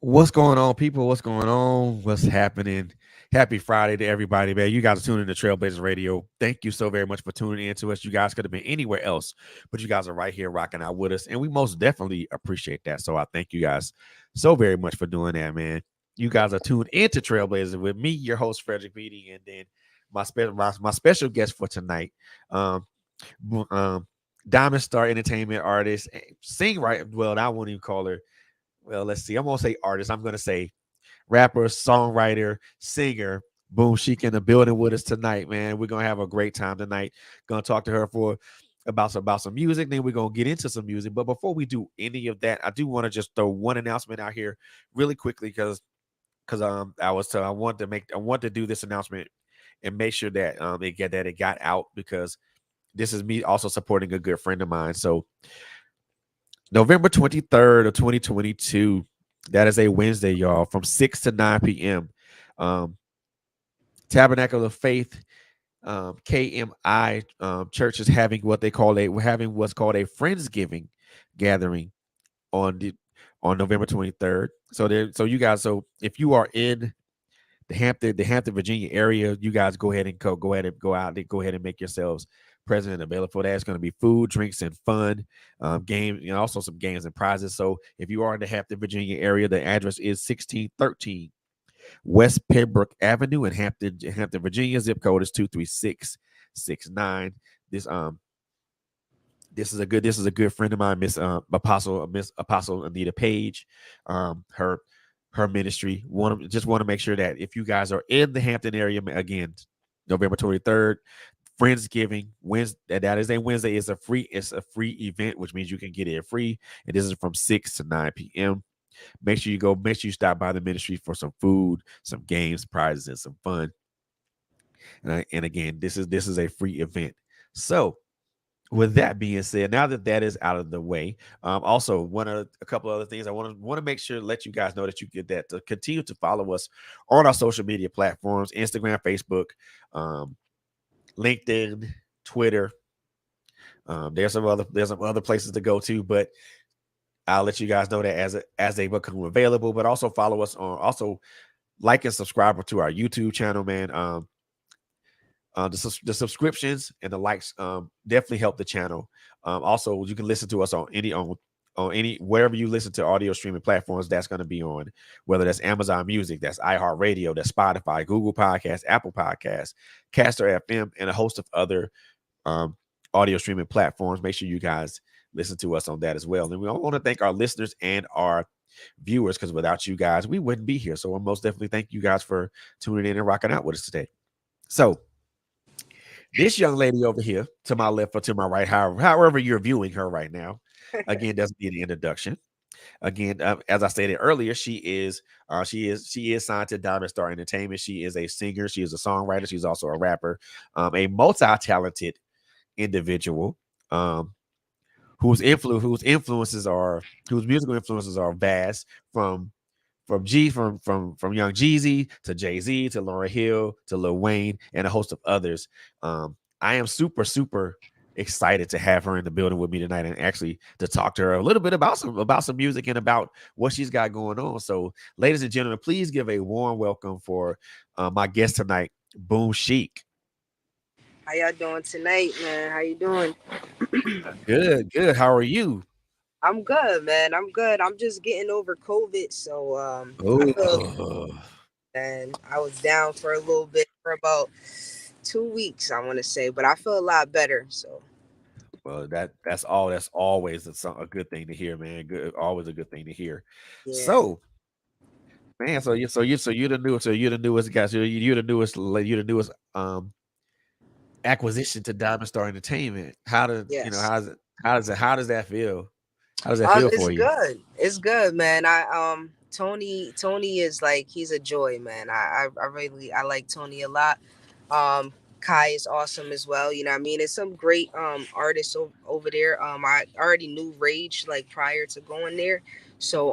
What's going on, people? What's going on? What's happening? Happy Friday to everybody, man. You guys are tuning in to Trailblazers Radio. Thank you so very much for tuning in to us. You guys could have been anywhere else, but you guys are right here rocking out with us, and we most definitely appreciate that. So I thank you guys so very much for doing that, man. You guys are tuned into Trailblazers with me, your host, Frederick Beatty, and then my special guest for tonight, um, um, Diamond Star Entertainment artist, sing right. Well, I won't even call her. Well, let's see. I'm gonna say artist. I'm gonna say rapper, songwriter, singer. Boom, Sheik in the building with us tonight, man. We're gonna have a great time tonight. Gonna talk to her for about some music. Then we're gonna get into some music. But before we do any of that, I do want to just throw one announcement out here really quickly because I want to do this announcement and make sure that it got out because this is me also supporting a good friend of mine. So November 23rd of 2022. That is a Wednesday, y'all, from 6 to 9 p.m. Um, Tabernacle of Faith, KMI Church is having we're having what's called a Friendsgiving gathering on the on November 23rd. So you guys, so if you are in the Hampton, Virginia area, you guys go ahead and go out and go ahead and make yourselves present and available for that. It's going to be food, drinks, and fun, games, also some games and prizes. So if you are in the Hampton, Virginia area, the address is 1613 West Pembroke Avenue in Hampton, Virginia. Zip code is 23669. This this is a good friend of mine, Miss Apostle Anita Page. Her ministry. Want to make sure that if you guys are in the Hampton area, again, November 23rd, Friendsgiving Wednesday. That is a Wednesday. It's a free event, which means you can get it free. And this is from 6 to 9 p.m. Make sure you go. Make sure you stop by the ministry for some food, some games, prizes, and some fun. And again, this is a free event. So with that being said, now that that is out of the way, also a couple other things I want to make sure let you guys know that you get that to continue to follow us on our social media platforms: Instagram, Facebook, um, LinkedIn, Twitter. There's some other places to go to, but I'll let you guys know that as they become available. But also follow us on also like and subscribe to our YouTube channel, man. The subscriptions and the likes definitely help the channel. Also, you can listen to us on any wherever you listen to audio streaming platforms. That's going to be on, whether that's Amazon Music, that's iHeartRadio, that's Spotify, Google Podcasts, Apple Podcasts, Caster FM, and a host of other um, audio streaming platforms. Make sure you guys listen to us on that as well. And we want to thank our listeners and our viewers because without you guys, we wouldn't be here. So I most definitely thank you guys for tuning in and rocking out with us today. So this young lady over here, to my left or to my right, however you're viewing her right now, again, doesn't need an introduction. Again, as I stated earlier, she is signed to Diamond Star Entertainment. She is a singer. She is a songwriter. She's also a rapper, a multi-talented individual. Um, whose musical influences are vast from Young Jeezy to Jay Z to Lauryn Hill to Lil Wayne and a host of others. I am super excited to have her in the building with me tonight and actually to talk to her a little bit about some music and about what she's got going on. So, ladies and gentlemen, please give a warm welcome for my guest tonight, BOOMSHEEK. How y'all doing tonight, man? How you doing? Good. How are you? I'm good, man. I'm good. I'm just getting over COVID, so I feel Oh, and I was down for a little bit for about 2 weeks, I want to say, but I feel a lot better. So well, that's always a good thing to hear, man. Always a good thing to hear. yeah, So, man, you're the newest guy. So you're the newest acquisition to Diamond Star Entertainment. yes. How does that feel? How does that feel It's for you? good. It's good, man. Tony is like he's a joy, man. I really I like Tony a lot. Kai is awesome as well. You know what I mean? There's some great artists over there. I already knew Rage like prior to going there. So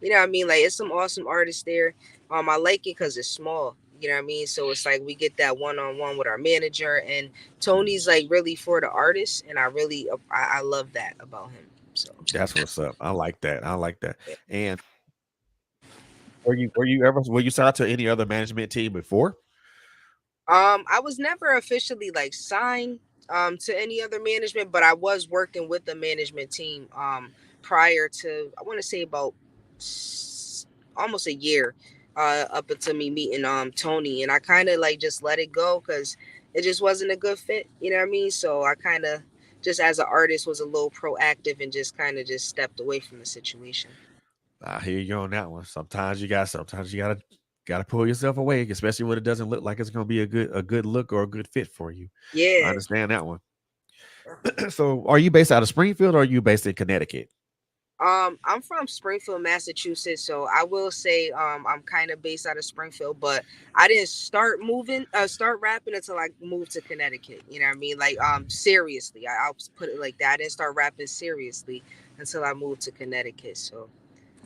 you know what I mean? Like it's some awesome artists there. I like it because it's small. You know what I mean? So it's like we get that one on one with our manager and Tony's like really for the artists and I love that about him. So That's what's up. I like that. I like that. And were you signed to any other management team before? I was never officially like signed to any other management, but I was working with the management team prior to, I want to say about almost a year up until me meeting Tony, and I kind of like just let it go cuz it just wasn't a good fit, you know what I mean? So I kind of just as an artist was a little proactive and just kind of just stepped away from the situation. I hear you on that one. Sometimes you gotta pull yourself away, especially when it doesn't look like it's gonna be a good look or a good fit for you. I Yeah. understand that one. So, are you based out of Springfield or are you based in Connecticut? I'm from Springfield, Massachusetts, so I will say I'm kind of based out of Springfield, but I didn't start rapping until I moved to Connecticut. You know what I mean? Like seriously, I'll put it like that. I didn't start rapping seriously until I moved to Connecticut. So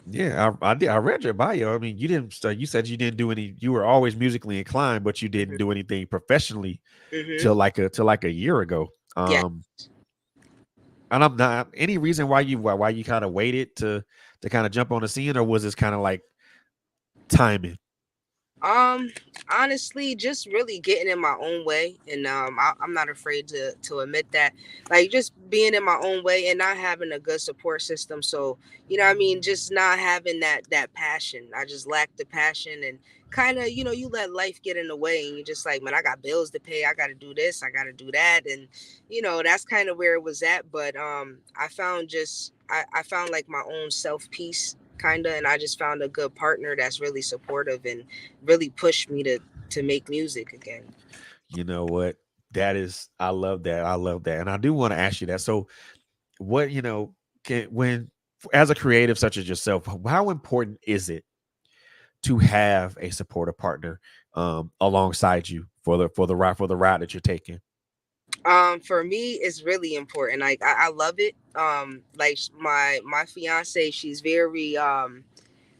Yeah, I did. I read your bio. I mean, you didn't. You said you didn't do any. You were always musically inclined, but you didn't hmm do anything professionally hmm till like a year ago. yeah. And I'm not any reason why you kind of waited to kind of jump on the scene, or was this kind of like timing? Um, honestly, just really getting in my own way, and I'm not afraid to admit that, like just being in my own way and not having a good support system. So you know, what I mean, just not having that passion. I just lack the passion, and kind of you let life get in the way, and you're just like, man, I got bills to pay. I got to do this. I got to do that, and that's kind of where it was at. But I found like my own self peace kind of, and I just found a good partner that's really supportive and really pushed me to make music again. You know what? That is, I love that. I love that, and I do want to ask you that. So, what can when as a creative such as yourself, how important is it to have a supportive partner alongside you for the ride that you're taking? For me, it's really important. Like I love it. Like my fiance, she's very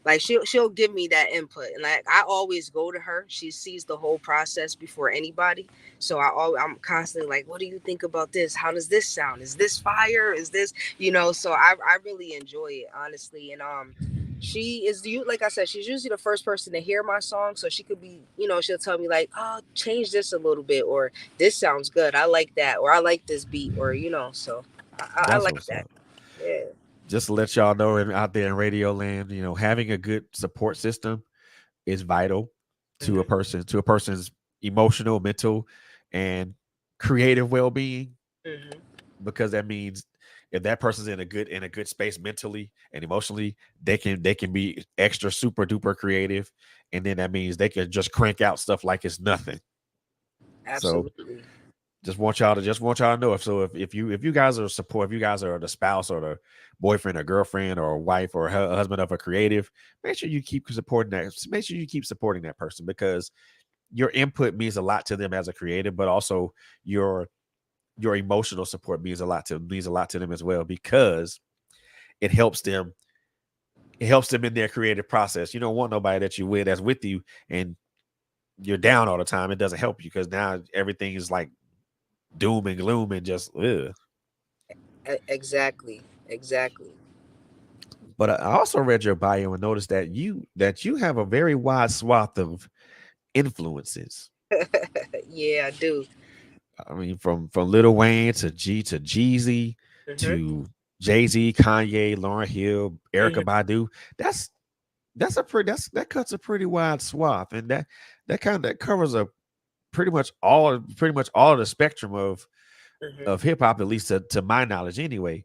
like she'll give me that input, and like I always go to her. She sees the whole process before anybody, so I'm constantly like, what do you think about this? How does this sound? Is this fire? Is this so I really enjoy it, honestly. And she is, you like I said, she's usually the first person to hear my song, so she could be, she'll tell me like, oh, change this a little bit, or this sounds good, I like that, or I like this beat, or so I That's like what's that. up. Yeah. Just to let y'all know, and out there in radio land, having a good support system is vital hmm to a person's emotional, mental, and creative well being, hmm because that means if that person's in a good space mentally and emotionally, they can be extra super duper creative, and then that means they can just crank out stuff like it's nothing. So Absolutely. just want y'all to know, if you guys are support if you guys are the spouse or the boyfriend or girlfriend or wife or husband of a creative, make sure you keep supporting that person, because your input means a lot to them as a creative, but also your your emotional support means a lot to them as well, because it helps them it helps them in their creative process. You don't want nobody that's with you and you're down all the time. It doesn't help you, because now everything is like doom and gloom and just ugh. Exactly. Exactly. But I also read your bio and noticed that you have a very wide swath of influences. Yeah, I do. I mean, from Lil Wayne to Jeezy hmm to Jay Z, Kanye, Lauryn Hill, Erica hmm Badu. That's that cuts a pretty wide swath, and that covers a pretty much all of the spectrum hmm of hip hop, at least to my knowledge anyway.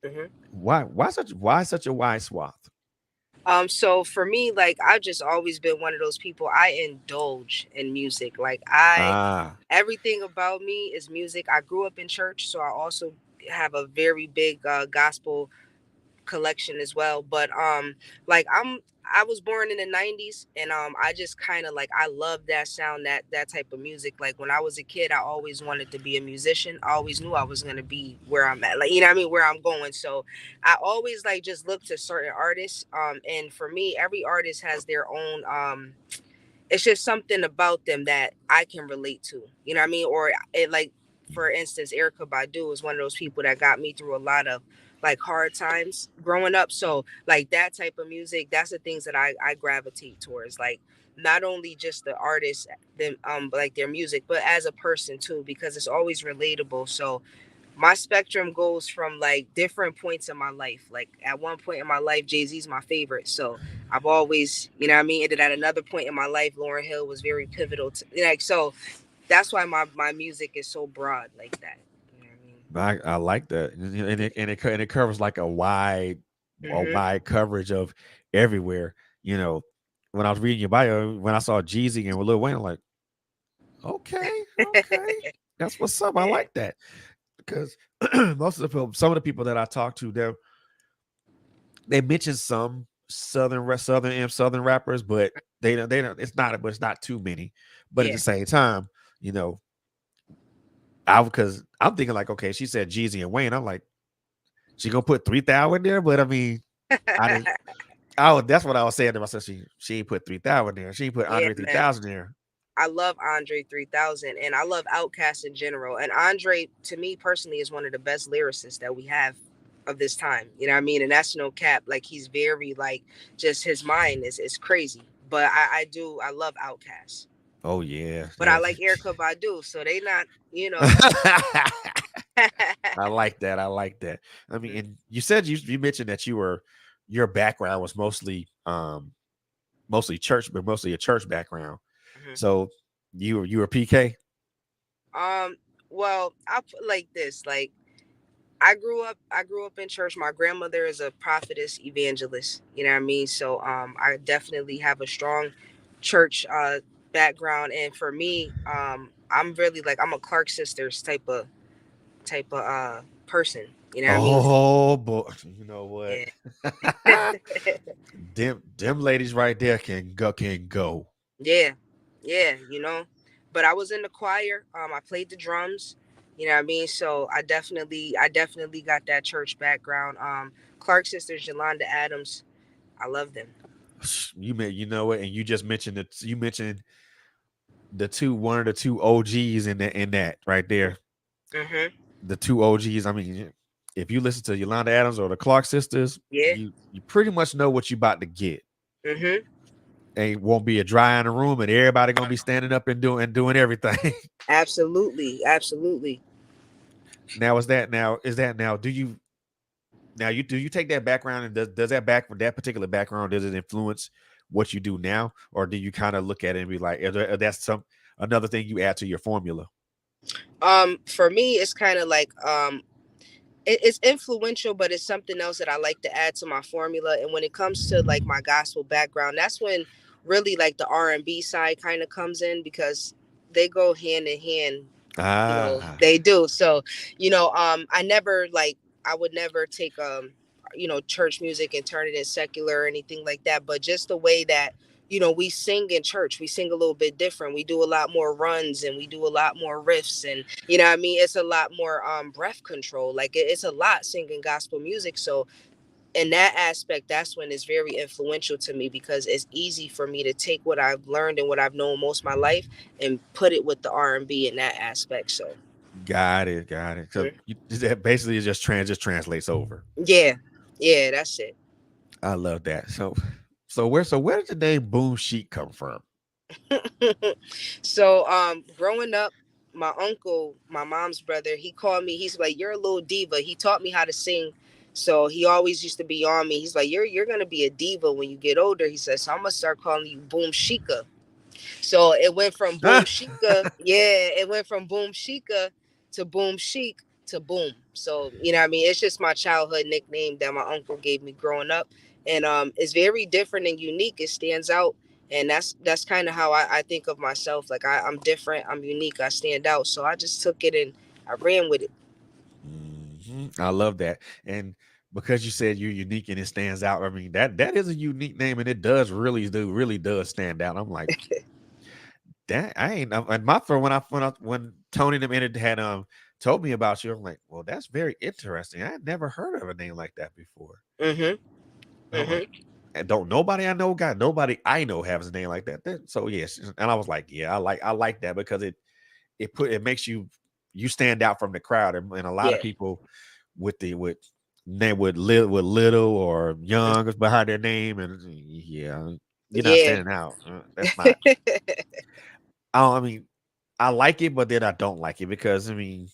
hmm Why such a wide swath? So for me, like I've just always been one of those people. I indulge in music. Like I Ah, everything about me is music. I grew up in church, so I also have a very big gospel collection as well. But like I was born in the 90s, and I just kind of like I love that sound, that type of music. Like when I was a kid, I always wanted to be a musician. I always knew I was going to be where I'm at, like what I mean, where I'm going. So I always like just look to certain artists, and for me every artist has their own it's just something about them that I can relate to. You know what I mean? Or it like, for instance, Erica Badu is one of those people that got me through a lot of like hard times growing up. So like that type of music, that's the things that I gravitate towards. Like not only just the artist, them like their music, but as a person too, because it's always relatable. So my spectrum goes from like different points in my life. Like at one point in my life, Jay-Z's my favorite. So I've always, you know what I mean? And then at another point in my life, Lauryn Hill was very pivotal to, like, so that's why my music is so broad like that. You know I like that, and it covers like what a I mean? wide coverage of everywhere. You know, when I was reading your bio, when I saw Jeezy and Lil Wayne, I'm like, okay, okay, that's what's up. I Yeah. like that because most of the people, some of the people that I talk to, they mention some southern rappers, but they don't. It's not too many. But at Yeah. the same time, you know, I because I'm thinking like, okay, she said Jeezy and Wayne. I'm like, she gonna put 3,000 in there, but I mean, I didn't. Oh, that's what I was saying to myself. She ain't put 3,000 there. She ain't put Yeah, Andre man. 3000 there. I love Andre 3000 and I love Outkast in general. And Andre, to me personally, is one of the best lyricists that we have of this time. You know what I mean? And that's no cap. Like he's very like just his mind is crazy. But I love Outkast. Oh yeah, But I yeah. like Erica Badu, so they not, you know. I like that. I like that. I mean, and you said you mentioned that your background was mostly church, but mostly a church background. Mhm. So you were PK. Um, well, I'll put like this. Like I grew up in church. My grandmother is a prophetess evangelist. You know what I mean? So I definitely have a strong church background. And for me, I'm really like I'm a Clark sisters type of person. You know what I mean? Oh boy, you know what? Yeah. Them ladies right there can go. Yeah, yeah, you know. But I was in the choir. I played the drums. You know what I mean? So I definitely got that church background. Clark sisters, Yolanda Adams, I love them. You know what? And you just mentioned that you mentioned the two one of the two OGs in that right there. Mhm. The two OGs. I mean, if you listen to Yolanda Adams or the Clark sisters, Yeah. you pretty much know what you about to get. Mhm. Ain't won't be a dry in the room, and everybody gonna be standing up and doing everything. Absolutely. Absolutely. Now is that now? Do you take that background and does that particular background does it influence what you do now, or do you kind of look at it and be like, that's some another thing you add to your formula? For me, it's kind of like it's influential, but it's something else that I like to add to my formula. And when it comes to like my gospel background, that's when really like the R&B side kind of comes in because they go hand in hand. You know, Ah, they do. So, I never like I would never take church music and turn it in secular or anything like that. But just the way that we sing in church, we sing a little bit different. We do a lot more runs and we do a lot more riffs, and you know what I mean. It's a lot more breath control. Like it's a lot singing gospel music. So in that aspect, that's when it's very influential to me because it's easy for me to take what I've learned and what I've known most of my life and put it with the R&B in that aspect. So got it. So mm, that basically is just translates over. yeah, yeah, that's it. I love that. So where did the name Boom Sheik come from? So growing up, my uncle, my mom's brother, he called me. He's like, "You're a little diva." He taught me how to sing. So he always used to be on me. He's like, "You're gonna be a diva when you get older." He says, "So I'm gonna start calling you Boom Shika." So it went from Boom Shika, yeah, it went from Boom Shika to Boom Chic to Boom. So you know what I mean? It's just my childhood nickname that my uncle gave me growing up. And it's very different and unique. It stands out. And that's kind of how I think of myself. Like I'm different, I'm unique, I stand out. So I just took it and I ran with it. I love that. And because you said you're unique and it stands out, I mean that is a unique name and it does really does stand out. I'm like, that I ain't and my friend when Tony and them entered had told me about you, I'm like, well, that's very interesting. I had never heard of a name like that before. Mhm. And I'm like, Mhm. and don't nobody I know got nobody I know has a name like that. So yes, and I was like, yeah, I like that because it makes you stand out from the crowd, and a lot of Yeah. people with name with little or young behind their name, and yeah, you're not Yeah. standing out. That's not. I mean, I like it, but then I don't like it because I mean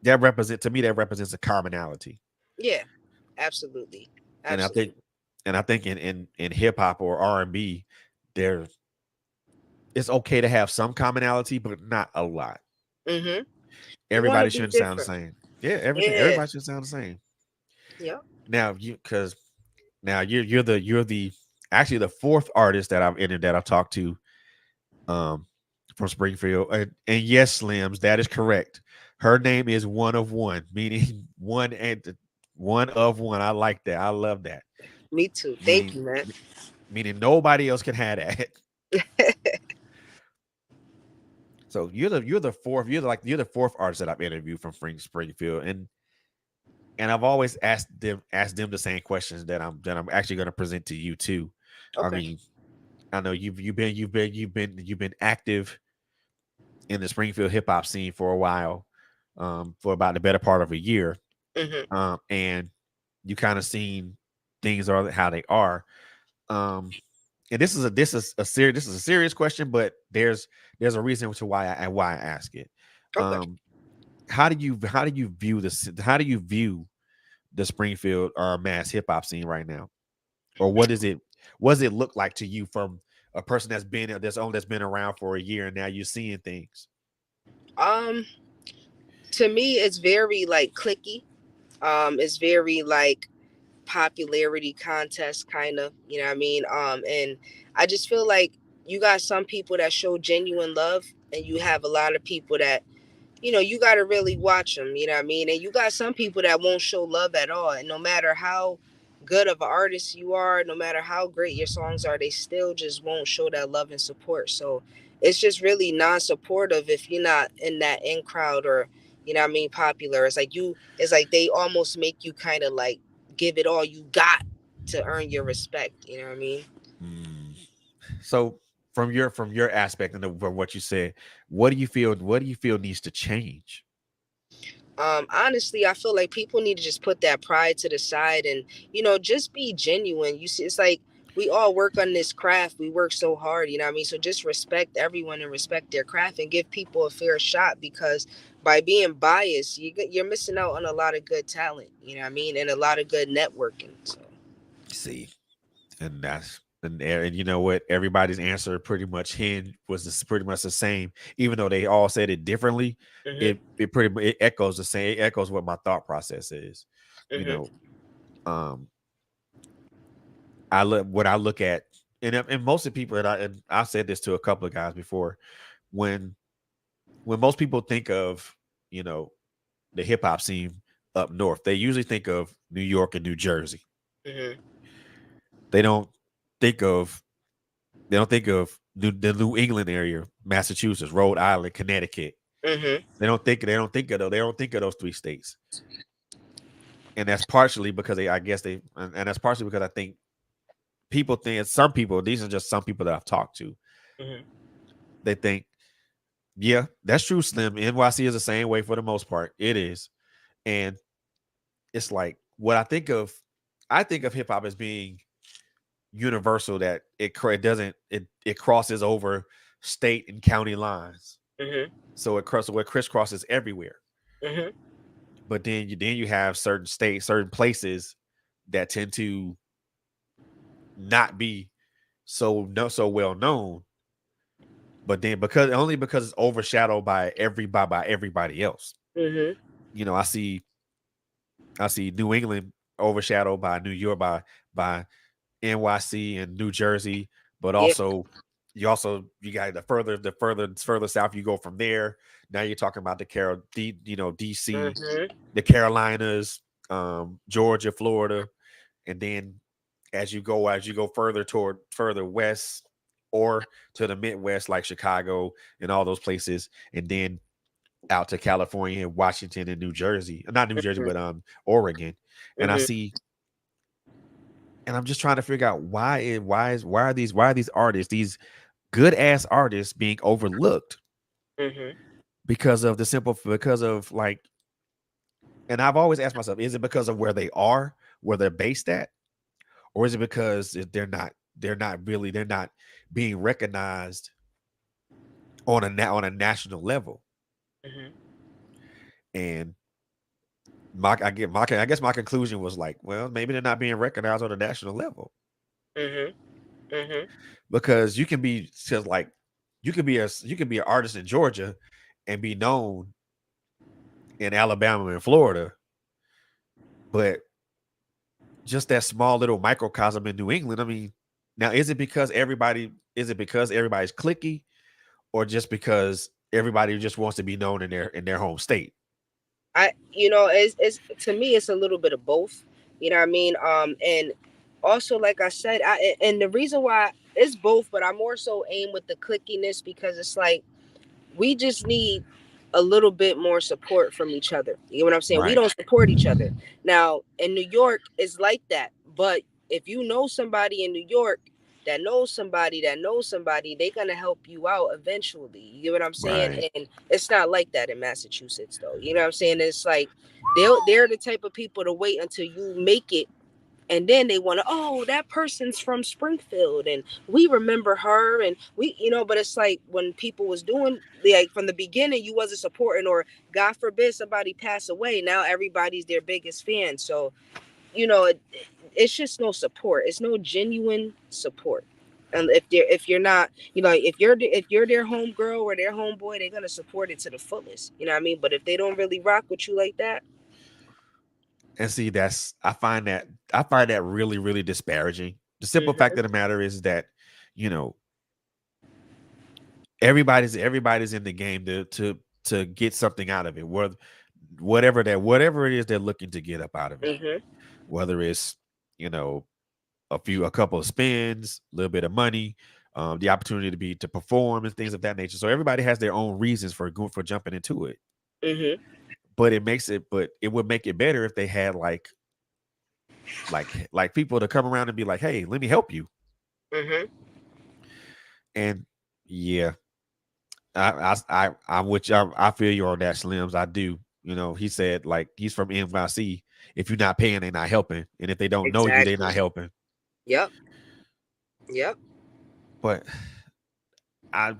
that represents a commonality, Yeah, absolutely. and I think Absolutely. in hip hop or R&B, there it's okay to have some commonality, but not a lot. Mm-hmm. You want to Everybody be shouldn't sound the different. same. Yeah, Yeah. everybody should sound the same. Yep. Now you because now you're the actually the fourth artist that I've entered that I've talked to um from Springfield. And yes, Slims, that is correct. Her name is one of one, meaning one of one. I like that. I love that. Me too. Thank Meaning you, man. meaning nobody else can have that. So you're the fourth artist that I've interviewed from Springfield, and I've always asked them the same questions that I'm actually going to present to you too. I Okay. mean, I know you've been active in the Springfield hip hop scene for a while, for about the better part of a year, Mm-hmm. and you kind of seen things are how they are. Um, and this is a serious question, but there's a reason to why I ask it. Okay. Um, how do you view this? How do you view the Springfield mass hip hop scene right now, or what does it look like to you from a person that's been around for a year and now you're seeing things? Um, to me, it's very like clicky. It's very like popularity contest kind of. You know what I mean? And I just feel like you got some people that show genuine love, and you have a lot of people that you got to really watch them, you know what I mean? And you got some people that won't show love at all. And no matter how good of an artist you are, no matter how great your songs are, they still just won't show that love and support. So it's just really non supportive if you're not in that in crowd or, you know what I mean, popular. It's like they almost make you kind of like give it all you got to earn your respect, you know what I mean? Mm. So from your aspect and from what you said, what do you feel needs to change? Honestly, I feel like people need to just put that pride to the side and just be genuine. You see, it's like we all work on this craft, we work so hard, you know what I mean? So just respect everyone and respect their craft and give people a fair shot, because by being biased, you're missing out on a lot of good talent, you know what I mean, and a lot of good networking. So See, and you know what? Everybody's answer pretty much the same, even though they all said it differently. mhm. It echoes the same. It echoes what my thought process is. You Mhm. know, um, I look at, and most of the people and I've said this to a couple of guys before, when most people think of, you know, the hip hop scene up north, they usually think of New York and New Jersey. Mhm. They don't think of the New England area, Massachusetts, Rhode Island, Connecticut. Mhm. They don't think of those three states, and that's partially because I guess and that's partially because I think people think some people. These are just some people that I've talked to. Mhm. They think, yeah, that's true, Slim. NYC is the same way for the most part. It is, and it's like what I think of. I think of hip hop as being universal, that it doesn't it crosses over state and county lines, Mhm. so it crisscrosses everywhere. Mhm. But then you have certain states, certain places that tend to not be so well known, but then because it's overshadowed by everybody else. Mhm. I see New England overshadowed by New York, by NYC and New Jersey, but Yeah. you got the further south you go from there. Now you're talking about DC, Mhm. the Carolinas, Georgia, Florida, and then as you go further west or to the Midwest like Chicago and all those places, and then out to California, Washington, and New Jersey, not New Jersey, Mhm. but Oregon, and I Mhm. see. And I'm just trying to figure out why are these artists, these good ass artists, being overlooked Mhm. because of like And I've always asked myself, is it because of where they are, where they're based at, or is it because they're not being recognized on a national level? Mhm. And I guess my conclusion was like, well, maybe they're not being recognized on a national level Mhm. Mhm. because you can be just like you can be an artist in Georgia and be known in Alabama and Florida, but just that small little microcosm in New England. I mean, now is it because everybody's clicky, or just because everybody just wants to be known in their home state? It's to me, it's a little bit of both. You know what I mean? And also, like I said, and the reason why it's both, but I more so aim with the clickiness because it's like we just need a little bit more support from each other. You know what I'm saying? We Right. don't support each other. Now, in New York, it's like that. But if you know somebody in New York that knows somebody that knows somebody, they're gonna help you out eventually. You get what I'm saying? Right. And it's not like that in Massachusetts, though. You know what I'm saying? It's like they're the type of people to wait until you make it, and then they want to, oh, that person's from Springfield and we remember her, and but it's like when people was doing, like, from the beginning, you wasn't supporting, or God forbid somebody pass away, now everybody's their biggest fan. So it's just no support. It's no genuine support. And if you're not, if you're their homegirl or their homeboy, they're gonna support it to the fullest. You know what I mean? But if they don't really rock with you like that. And see, that's I find that really, really disparaging. The simple fact Hmm. of the matter is that, you know, everybody's in the game to get something out of it. Whatever it is they're looking to get up out of it. Hmm. Whether it's, you know, a couple of spins, a little bit of money, the opportunity to perform and things of that nature. So everybody has their own reasons for jumping into it. Hmm. But it would make it better if they had like people to come around and be like, hey, let me help you. Hmm. And yeah, I'm with you. I feel you on that, Slims. I do. You know, he said like he's from NYC. If you're not paying, they're not helping, and if they don't know you, they're not Exactly. helping. Yep. Yep. But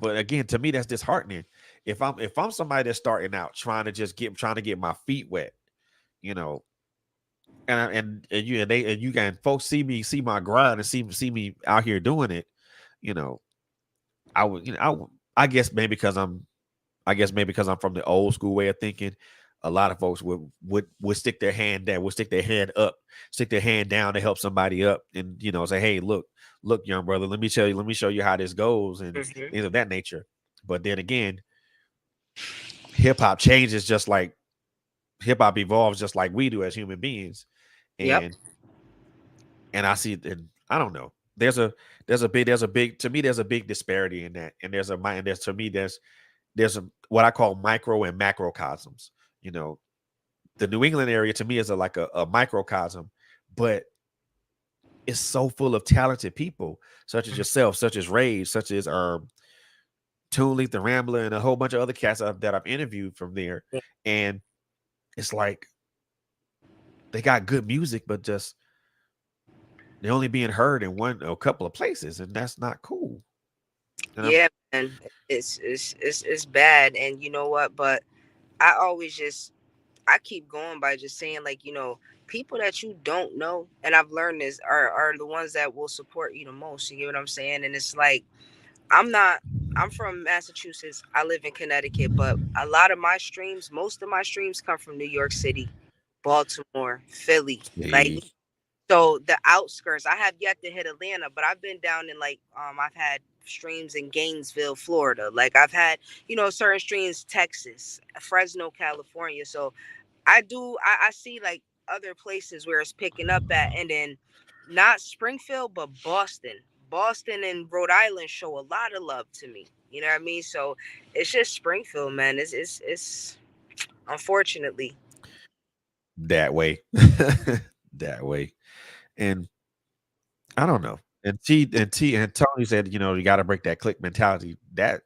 but again, to me, that's disheartening. If I'm somebody that's starting out trying to get my feet wet, you know, and you can folks see my grind and see me out here doing it, you know, I would, I guess maybe because I'm from the old school way of thinking. A lot of folks would stick their hand down, would stick their hand up, stick their hand down to help somebody up, and say, "Hey, look, young brother, let me show you how this goes," and Hmm. things of that nature. But then again, hip hop changes just like hip hop evolves, just like we do as human beings, Yep. and I see, and I don't know. There's a big to me. There's a big disparity in that, and there's to me there's what I call micro and macrocosms. You know, the New England area to me is a microcosm, but it's so full of talented people, such as yourself, such as Rage, such as Toon Leaf the Rambler, and a whole bunch of other cats that I've interviewed from there. And it's like they got good music, but just they're only being heard in a couple of places, and that's not cool. And I'm Yeah, man. It's bad, and you know what? But I always just I keep going by just saying, like, people that you don't know, and I've learned this, are the ones that will support you the most. You get what I'm saying? And it's like I'm not. I'm from Massachusetts. I live in Connecticut, but a lot of my streams, most of my streams come from New York City, Baltimore, Philly. Like, see, so the outskirts, I have yet to hit Atlanta, but I've been down in, like, I've had streams in Gainesville, Florida. Like, I've had, certain streams, Texas, Fresno, California. So I see, like, other places where it's picking up at, and then not Springfield, but Boston. Boston and Rhode Island show a lot of love to me. You know what I mean? So it's just Springfield, man. It's unfortunately. that way, that way, and I don't know. And Tony said, you got to break that click mentality. That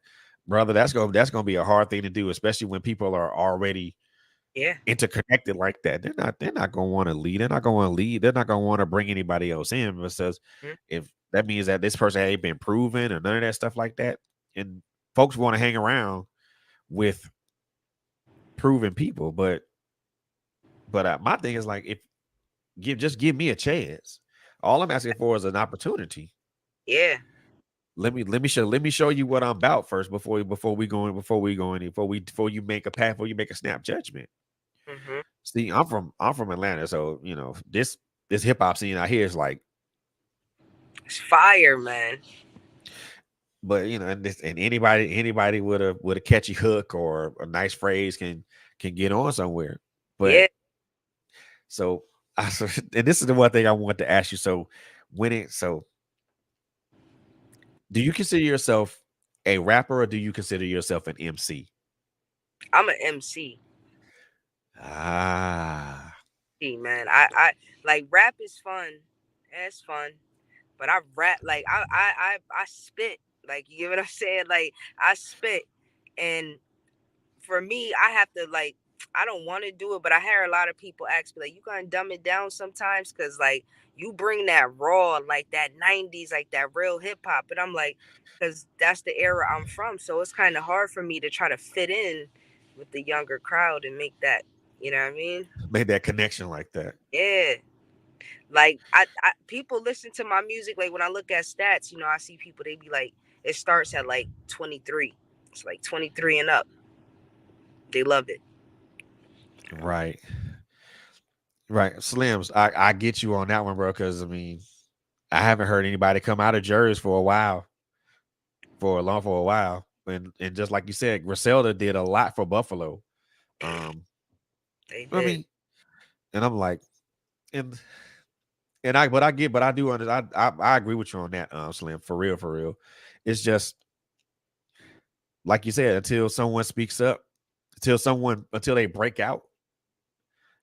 brother, that's gonna be a hard thing to do, especially when people are already Yeah. interconnected like that. They're not gonna want to lead. They're not gonna want to lead. They're not gonna want to bring anybody else in because Mhm. if that means that this person ain't been proven or none of that stuff like that, and folks want to hang around with proven people. But my thing is like if give me a chance. All I'm asking for is an opportunity. Yeah. Let me show you what I'm about first before you make a path before you make a snap judgment. Hmm. See, I'm from Atlanta, so this hip hop scene out here is like, It's fire, man. but and anybody with a catchy hook or a nice phrase can get on somewhere. But Yeah. so and this is the one thing I want to ask you. So do you consider yourself a rapper or do you consider yourself an MC? I'm an MC. Ah, Man. I like rap is fun. It's fun. But I rap like I spit. Like you know what I'm saying? Like I spit. And for me, I have to like I don't want to do it, but I hear a lot of people ask me like, "You gonna dumb it down sometimes?" Because like you bring that raw, like that '90s, like that real hip hop, and I'm like, because that's the era I'm from, so it's kind of hard for me to try to fit in with the younger crowd and make that. You know what I mean? made that connection like that. Yeah. Like people listen to my music. Like when I look at stats, I see people they be like, it starts at like 23. It's like 23 and up. They love it. Right. Right. Slims, I get you on that one, bro, because I mean, I haven't heard anybody come out of Jersey for a while, for a while. And just like you said, Griselda did a lot for Buffalo. Um, They I did. mean, and I'm like, and but I do understand. I agree with you on that, Slim, for real, for real. It's just like you said, until someone speaks up, until they break out,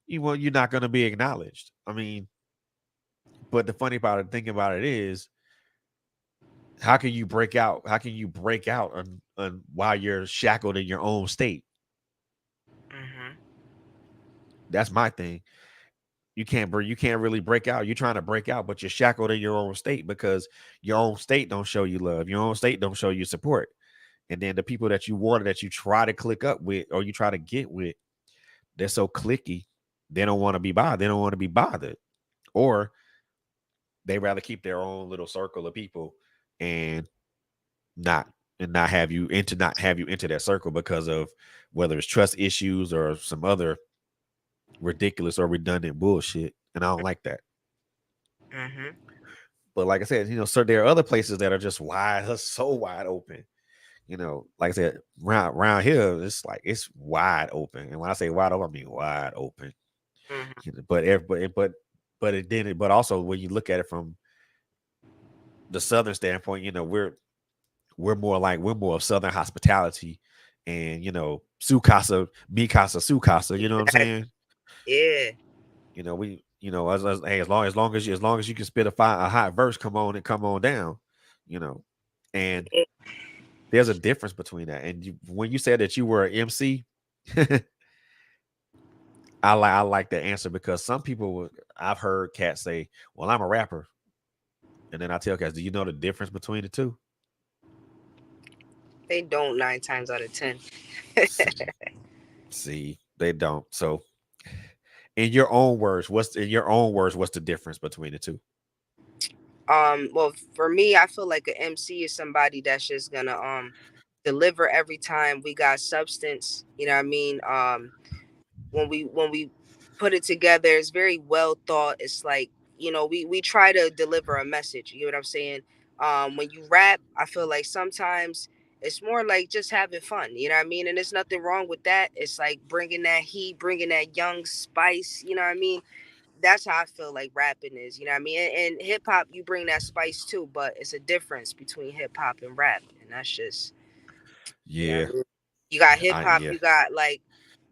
you're not going to be acknowledged. I mean, but the funny part of thinking about it is, how can you break out? How can you break out on while you're shackled in your own state? Hmm. That's my thing. You can't really break out. You're trying to break out, but you're shackled in your own state because your own state don't show you love. Your own state don't show you support. And then the people that you want, that you try to click up with or you try to get with, they're so clicky. They don't want to be bothered. They don't want to be bothered. Or they rather keep their own little circle of people and not not have you into that circle because of whether it's trust issues or some other ridiculous or redundant bullshit. And I don't like that. Hmm. But like I said, so there are other places that are just so wide open. Like I said, round here, it's like it's wide open. And when I say wide open, I mean wide open. Hmm. But but also when you look at it from the southern standpoint, we're more of southern hospitality and su casa, mi casa, su casa. You know what I'm Exactly. saying? Yeah. We hey, as long as you can spit a hot verse, come on and come on down. You know, and Yeah. there's a difference between that. And when you said that you were an MC, I like the answer because some people I've heard cats say, "Well, I'm a rapper," and then I tell cats, "Do you know the difference between the two?" They don't 9 times out of 10. See, they don't. So, in your own words, what's the difference between the two? Well, for me, I feel like an MC is somebody that's just gonna deliver every time. We got substance. You know what I mean? When we put it together, it's very well thought. It's like we try to deliver a message. You know what I'm saying? When you rap, I feel like sometimes it's more like just having fun. You know what I mean? And there's nothing wrong with that. It's like bringing that heat, bringing that young spice. You know what I mean? That's how I feel like rapping is. You know what I mean? And hip hop, you bring that spice too, but it's a difference between hip hop and rap, and that's just what Yeah, I mean. You got hip hop, yeah, you got like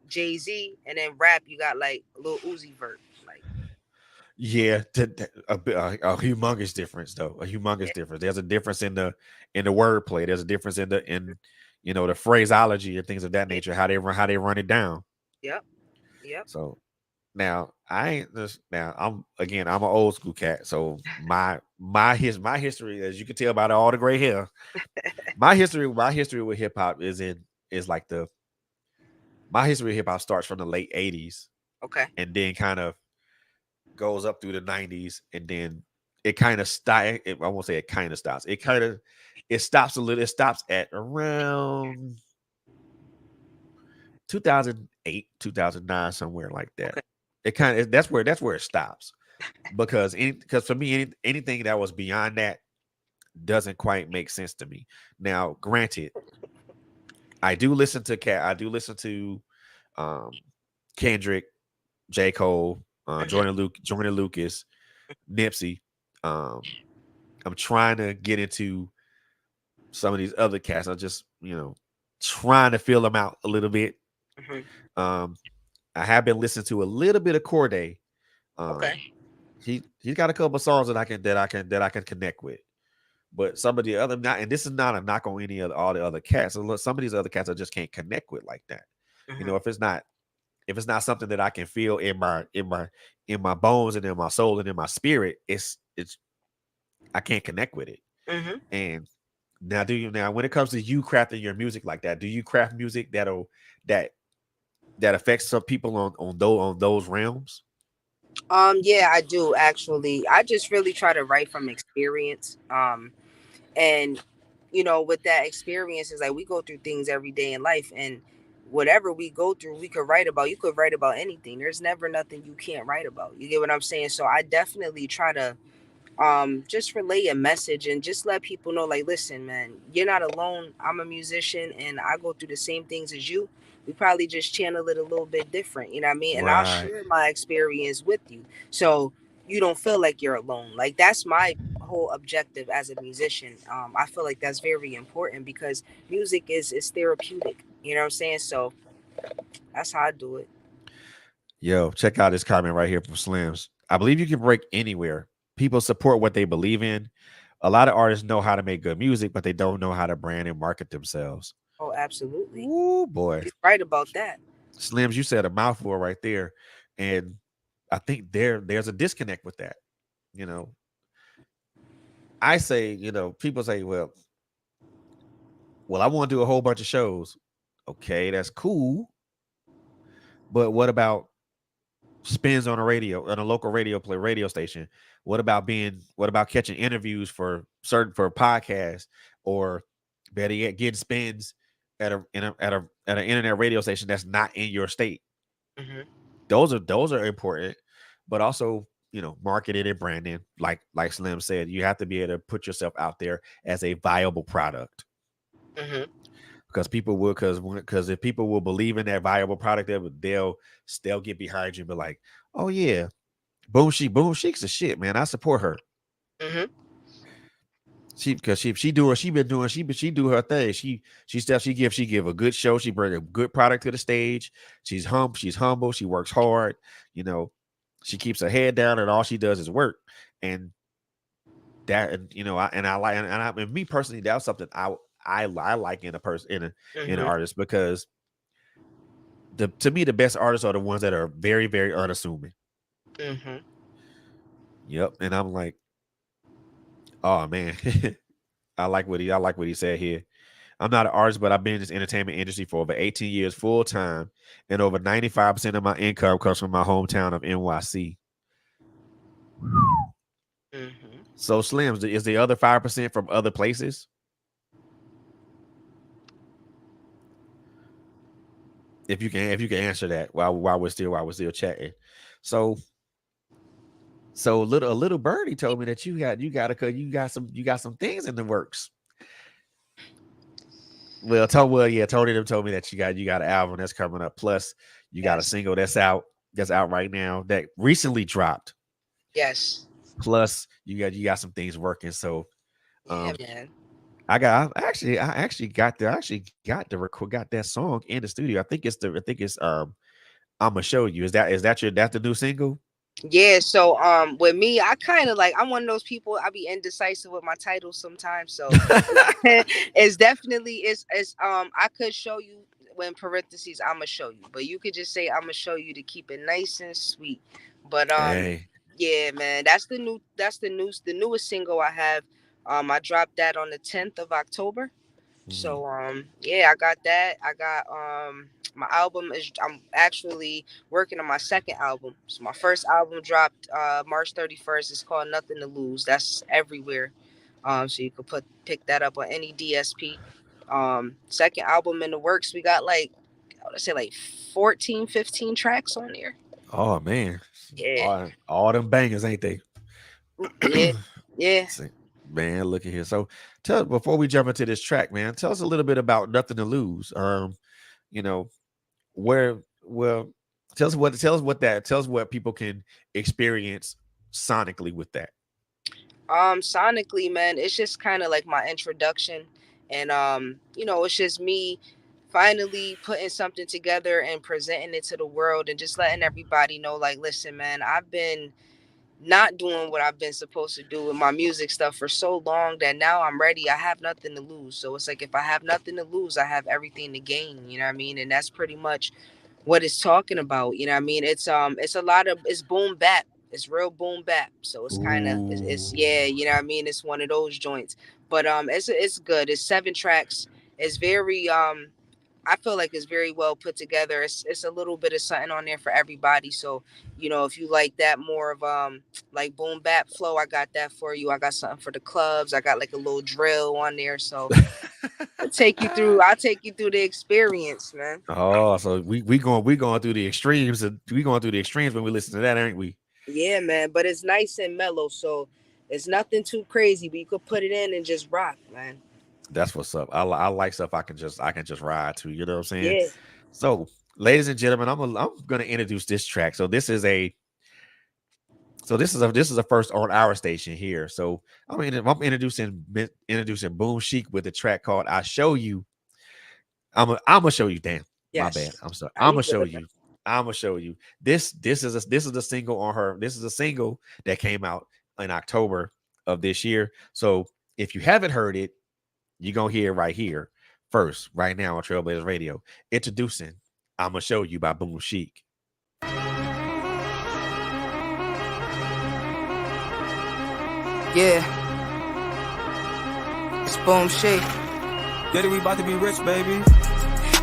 Jay-Z, and then rap, you got like Lil Uzi Vert. Like, yeah. A humongous difference, though. A humongous yeah, difference. There's a difference in the wordplay. There's a difference in the phraseology and things of that yeah, nature. How they run it down. yep. Yep. So now I ain't this now. I'm an old school cat. So my history, as you can tell by all the gray hair, my history with hip hop is like the my history of hip hop starts from the late '80s Okay. and then kind of goes up through the '90s and then it kind of stop. I won't say it kind of stops. It stops a little. It stops at around 2008, 2009, somewhere like that. Okay. It kind of that's where it stops because for me anything that was beyond that doesn't quite make sense to me. Now, granted, I do listen to um Kendrick, J. Cole, Hmm. Jordan Lucas, Nipsey. Um, I'm trying to get into some of these other cats. I'm just, trying to feel them out a little bit. Hmm. Um, I have been listening to a little bit of Corday. Um, Okay. he's got a couple of songs that I can connect with. But some of the other not, and this is not a knock on any of all the other cats. Some of these other cats I just can't connect with like that. You know, Hmm. if it's not something that I can feel in my bones and in my soul and in my spirit, it's I can't connect with it. Hmm. And now when it comes to you crafting your music like that, do you craft music that that affects some people on those realms? Yeah, I do actually. I just really try to write from experience. And with that experience is like we go through things every day in life, and whatever we go through, we could write about. You could write about anything. There's never nothing you can't write about. You get what I'm saying? So I definitely try to just relay a message and just let people know, like, listen, man, you're not alone. I'm a musician and I go through the same things as you. We probably just channel it a little bit different, you know what I mean? And I'll Right. share my experience with you, so you don't feel like you're alone. Like, that's my whole objective as a musician. I feel like that's very important because music is therapeutic, you know what I'm saying? So that's how I do it. Yo, check out this comment right here from Slims. I believe you can break anywhere. People support what they believe in. A lot of artists know how to make good music, but they don't know how to brand and market themselves. Oh, absolutely. Ooh, boy. He's right about that. Slims, you said a mouthful right there. And I think there's a disconnect with that. You know, I say, people say, well, I want to do a whole bunch of shows. Okay, that's cool. But what about spins on a local radio station? What about catching interviews for podcasts, or better yet, getting spins at an internet radio station that's not in your state? Hmm. Those are important, but also, marketing and branding, like Slim said, you have to be able to put yourself out there as a viable product, Hmm. because if people will believe in that viable product, they'll get behind you and be like, oh yeah, boom sheik's the shit, man, I support her. Hmm. Because she do her she been doing she do her thing. She give a good show. She bring a good product to the stage. She's humble. She works hard. You know, she keeps her head down, and all she does is work. And that, and I like, and me personally, that's something I like in a person, in an Hmm. artist, because to me the best artists are the ones that are very, very unassuming. Hmm. Yep. And I'm like, oh man, I like what he said here. I'm not an artist, but I've been in this entertainment industry for over 18 years full time, and over 95% of my income comes from my hometown of NYC. Hmm. So, Slims, is the other 5% from other places? If you can answer that while we're still chatting. So a little birdie told me that you got some things in the works. Tony them told me that you got an album that's coming up. Plus, you got a Yes. single that's out right now that recently dropped. Yes. Plus, you got some things working. So, Yeah, um, man. I actually got that song in the studio. I think it's I'm gonna show you. That's the new single? Yeah, so with me, I kind of like, I'm one of those people, I be indecisive with my titles sometimes. So it's definitely, it's I could show you when parentheses, I'ma show you. But you could just say I'ma show you to keep it nice and sweet. But Hey. yeah, man, the newest single I have. I dropped that on the 10th of October. Mhm. So yeah, I got that. I got my album is I'm actually working on my second album. So my first album dropped March 31st. It's called Nothing to Lose. That's everywhere. So you could pick that up on any DSP. Second album in the works. We got like I would say like 14, 15 tracks on there. Oh man, Yeah. all them bangers, ain't they? Yeah. Yeah. See, man, look at here. So tell before we jump into this track, man, tell us a little bit about Nothing to Lose. You know, where well tell us what people can experience sonically with that. Sonically, man, it's just kind of like my introduction, and it's just me finally putting something together and presenting it to the world, and just letting everybody know, like, listen, man, I've been not doing what I've been supposed to do with my music stuff for so long that now I'm ready. I have nothing to lose. So it's like if I have nothing to lose, I have everything to gain. You know what I mean? And that's pretty much what it's talking about. You know what I mean? It's a lot of it's boom bap. It's real boom bap. So it's kind of it's Ooh. yeah. You know what I mean? It's one of those joints. But it's good. It's 7 tracks. It's very I feel like it's very well put together. It's a little bit of something on there for everybody. So, if you like that more of like boom bap flow, I got that for you. I got something for the clubs. I got like a little drill on there. So I'll take you through the experience, man. Oh, so we going through the extremes and we going through the extremes when we listen to that, aren't we? Yeah, man. But it's nice and mellow, so it's nothing too crazy, but you could put it in and just rock, man. That's what's up. I like stuff I can just ride to. You know what I'm saying? Yeah. So, ladies and gentlemen, I'm gonna introduce this track. So this is a first on our station here. So I'm introducing BOOMSHEEK with a track called "I Show You." I'm gonna show you. Damn, my Yes. bad. I'm sorry. Are I'm you gonna show good? you. I'm gonna show you. This is a single on her. This is a single that came out in October of this year. So if you haven't heard it, you're gonna hear it right here first, right now on Trailblazers Radio. Introducing "I'm gonna Show You" by BOOMSHEEK. Yeah. It's BOOMSHEEK. Daddy, we about to be rich, baby.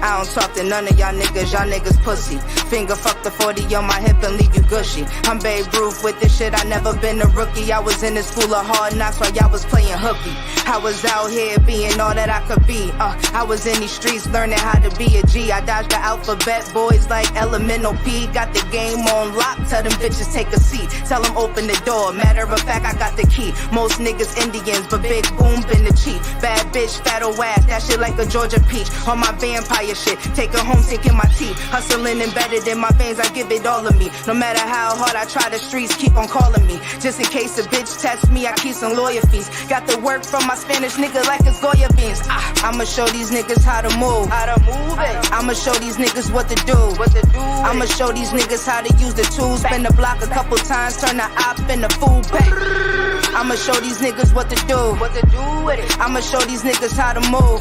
I don't talk to none of y'all niggas pussy. Finger fuck the 40 on my hip and leave you gushy. I'm Babe Ruth with this shit, I never been a rookie. I was in the school of hard knocks while y'all was playing hooky. I was out here being all that I could be. I was in these streets learning how to be a G. I dodged the alphabet boys like elemental P. Got the game on lock, tell them bitches take a seat. Tell them open the door, matter of fact I got the key. Most niggas Indians, but Big Boom been the chief. Bad bitch, fat old ass, that shit like a Georgia peach. On my vampire shit, take her home sinking my teeth. Hustling embedded in my veins, I give it all of me. No matter how hard I try, the streets keep on calling me. Just in case a bitch test me, I keep some lawyer fees. Got the work from my Spanish nigga like it's Goya beans. I'ma show these niggas how to move. I'ma show these niggas what to do. I'ma show these niggas how to use the tools. Spin the block a couple times, turn the op into food back. I'ma show these niggas what to do. I'ma show these niggas how to move.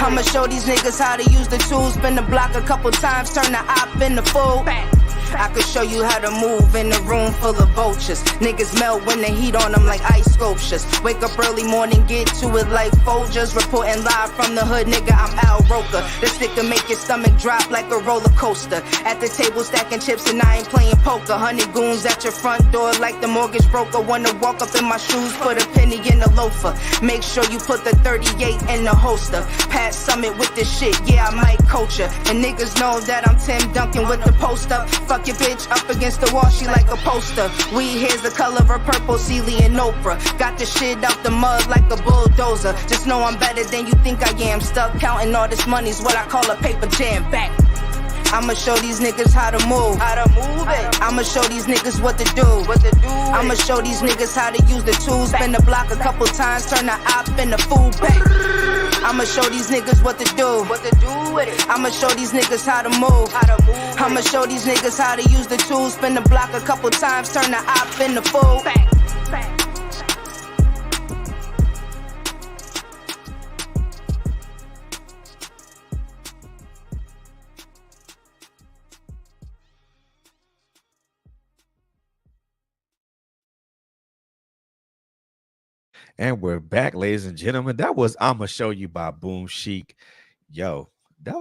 I'ma show these niggas how to use the tools. Spin the block a couple times, turn the op into food back. I could show you how to move in a room full of vultures. Niggas melt when the heat on them like ice sculptures. Wake up early morning, get to it like Folgers. Reporting live from the hood, nigga, I'm Al Roker. The stick can make your stomach drop like a roller coaster. At the table stacking chips and I ain't playing poker. 100 goons at your front door like the mortgage broker. Wanna walk up in my shoes, put a penny in the loafer. Make sure you put the 38 in the holster. Pat Summit with this shit, yeah, I might coach her. And niggas know that I'm Tim Duncan with the post up. Fuck your bitch up against the wall, she like a poster. Weed here's the color of her purple, Celie and Oprah. Got the shit out the mud like a bulldozer. Just know I'm better than you think I am. Stuck counting all this money's what I call a paper jam back. I'ma show these niggas how to move. I'ma show these niggas what to do. I'ma show these niggas how to use the tools. Spin the block a couple times, turn the op into food back. I'ma show these niggas what to do. I'ma show these niggas how to move. I'ma show these niggas how to use the tools. Spin the block a couple times, turn the op into food back. And we're back, ladies and gentlemen. That was "I'ma Show You" by Boom Chic. Yo, that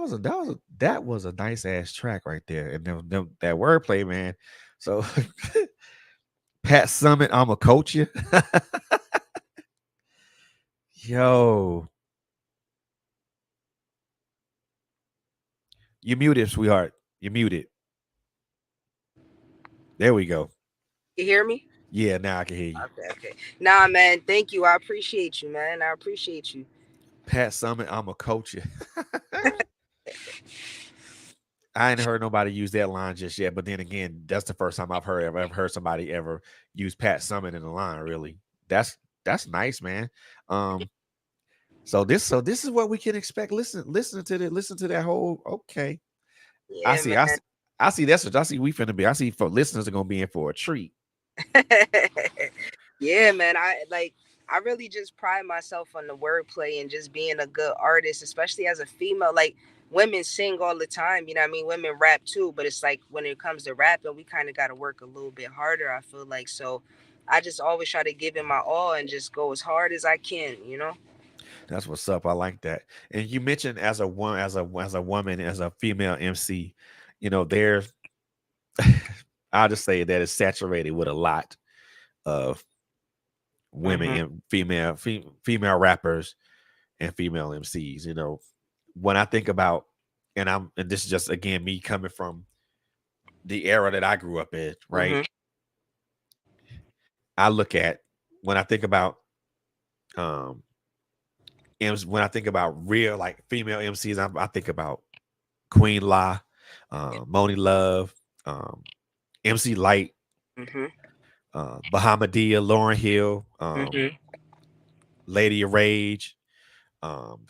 was a nice ass track right there. And that wordplay, man. So Pat Summit, I'ma coach you. Yo, you muted, sweetheart. You muted. There we go. You hear me? Yeah, now I can hear you. Okay, okay. Nah, man. Thank you. I appreciate you, man. I appreciate you. Pat Summit, I'ma coach you. I ain't heard nobody use that line just yet, but then again, that's the first time I've heard somebody ever use Pat Summit in the line. Really, that's nice, man. Um, so this is what we can expect. Listen to that whole. Okay, I Yeah, see, man. I see, I see. That's what I see. We finna be. I see. For listeners are gonna be in for a treat. Yeah, man. I really just pride myself on the wordplay and just being a good artist, especially as a female. Like women sing all the time, you know what I mean? Women rap too, but it's like when it comes to rapping, we kind of got to work a little bit harder, I feel like. So I just always try to give it my all and just go as hard as I can, you know? That's what's up. I like that. And you mentioned as a one as a woman as a female MC, there's I'll just say that it's saturated with a lot of women Mm-hmm. and female rappers and female MCs. When I think about, and this is just again me coming from the era that I grew up in, right? Mm-hmm. I look at when I think about um when I think about real like female MCs, I think about Queen La, Moni Love, um, MC Light, Mm-hmm. Bahamadia, Lauren Hill, Mm-hmm. Lady of Rage,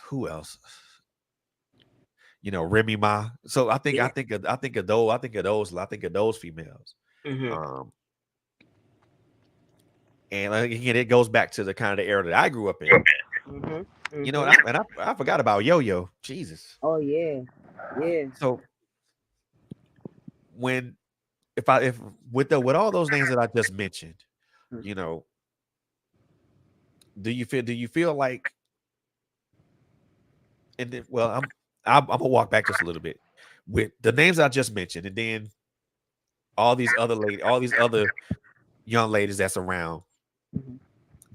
who else? Remy Ma. So Yeah. I think of those females. Mm-hmm. Um, and again, it goes back to the kind of the era that I grew up in. Mm-hmm. And Mm-hmm. I forgot about Yo Yo. Jesus. Oh yeah. Yeah. So when if with all those names that I just mentioned, you know, do you feel like and then, well, I'm gonna walk back just a little bit with the names I just mentioned, and then all these other young ladies that's around Mm-hmm.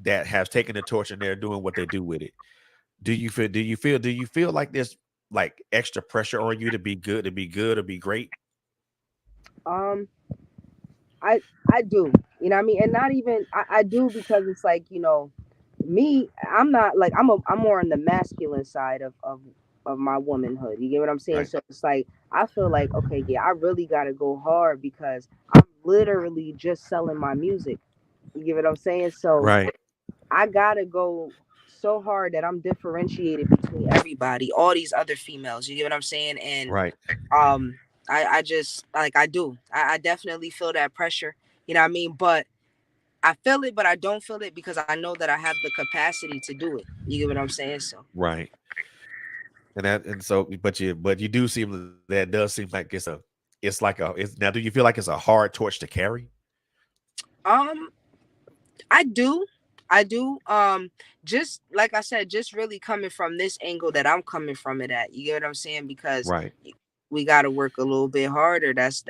that have taken the torch and they're doing what they do with it. Do you feel like there's like extra pressure on you to be good, or be great? Um, I do, you know what I mean, and not even I do because it's like me. I'm not like I'm more on the masculine side of my womanhood. You get what I'm saying? Right, So it's like I feel like okay, yeah, I really gotta go hard because I'm literally just selling my music. You get what I'm saying? So right, I gotta go so hard that I'm differentiated between everybody, all these other females. You get what I'm saying? And right. um I just like I definitely feel that pressure, you know what I mean, but I feel it, but I don't feel it because I know that I have the capacity to do it. You get what I'm saying? So Right. But you do seem that does seem like it's like it's now do you feel like it's a hard torch to carry? um I do. I do. Just like I said, just really coming from this angle that I'm coming from it at. You get what I'm saying? Because Right, we got to work a little bit harder. That's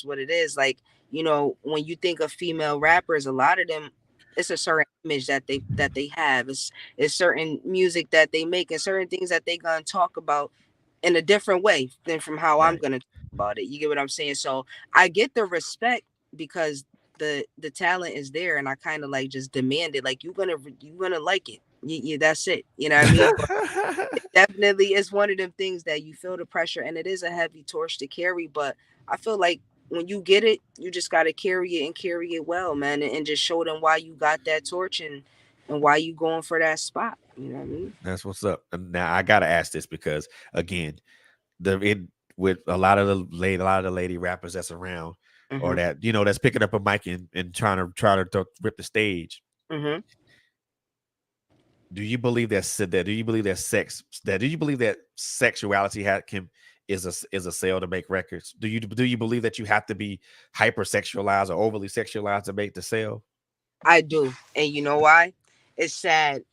what it is. Like, when you think of female rappers, a lot of them, it's a certain image that they have. It's certain music that they make and certain things that they gonna talk about in a different way than from how I'm right. gonna talk about it. You get what I'm saying? So I get the respect because the talent is there, and I kind of like just demand it. Like you gonna like it. That's it. You know what I mean? But definitely, it's one of them things that you feel the pressure, and it is a heavy torch to carry. But I feel like when you get it, you just gotta carry it and carry it well, man, and just show them why you got that torch and why you going for that spot. You know what I mean? That's what's up. And now I gotta ask this because again, with a lot of the lady rappers that's around or Mm-hmm. that that's picking up a mic and trying to rip the stage. Mm-hmm. Do you believe that sexuality is a sale to make records? Do you believe that you have to be hypersexualized or overly sexualized to make the sale? I do, and you know why? it's sad.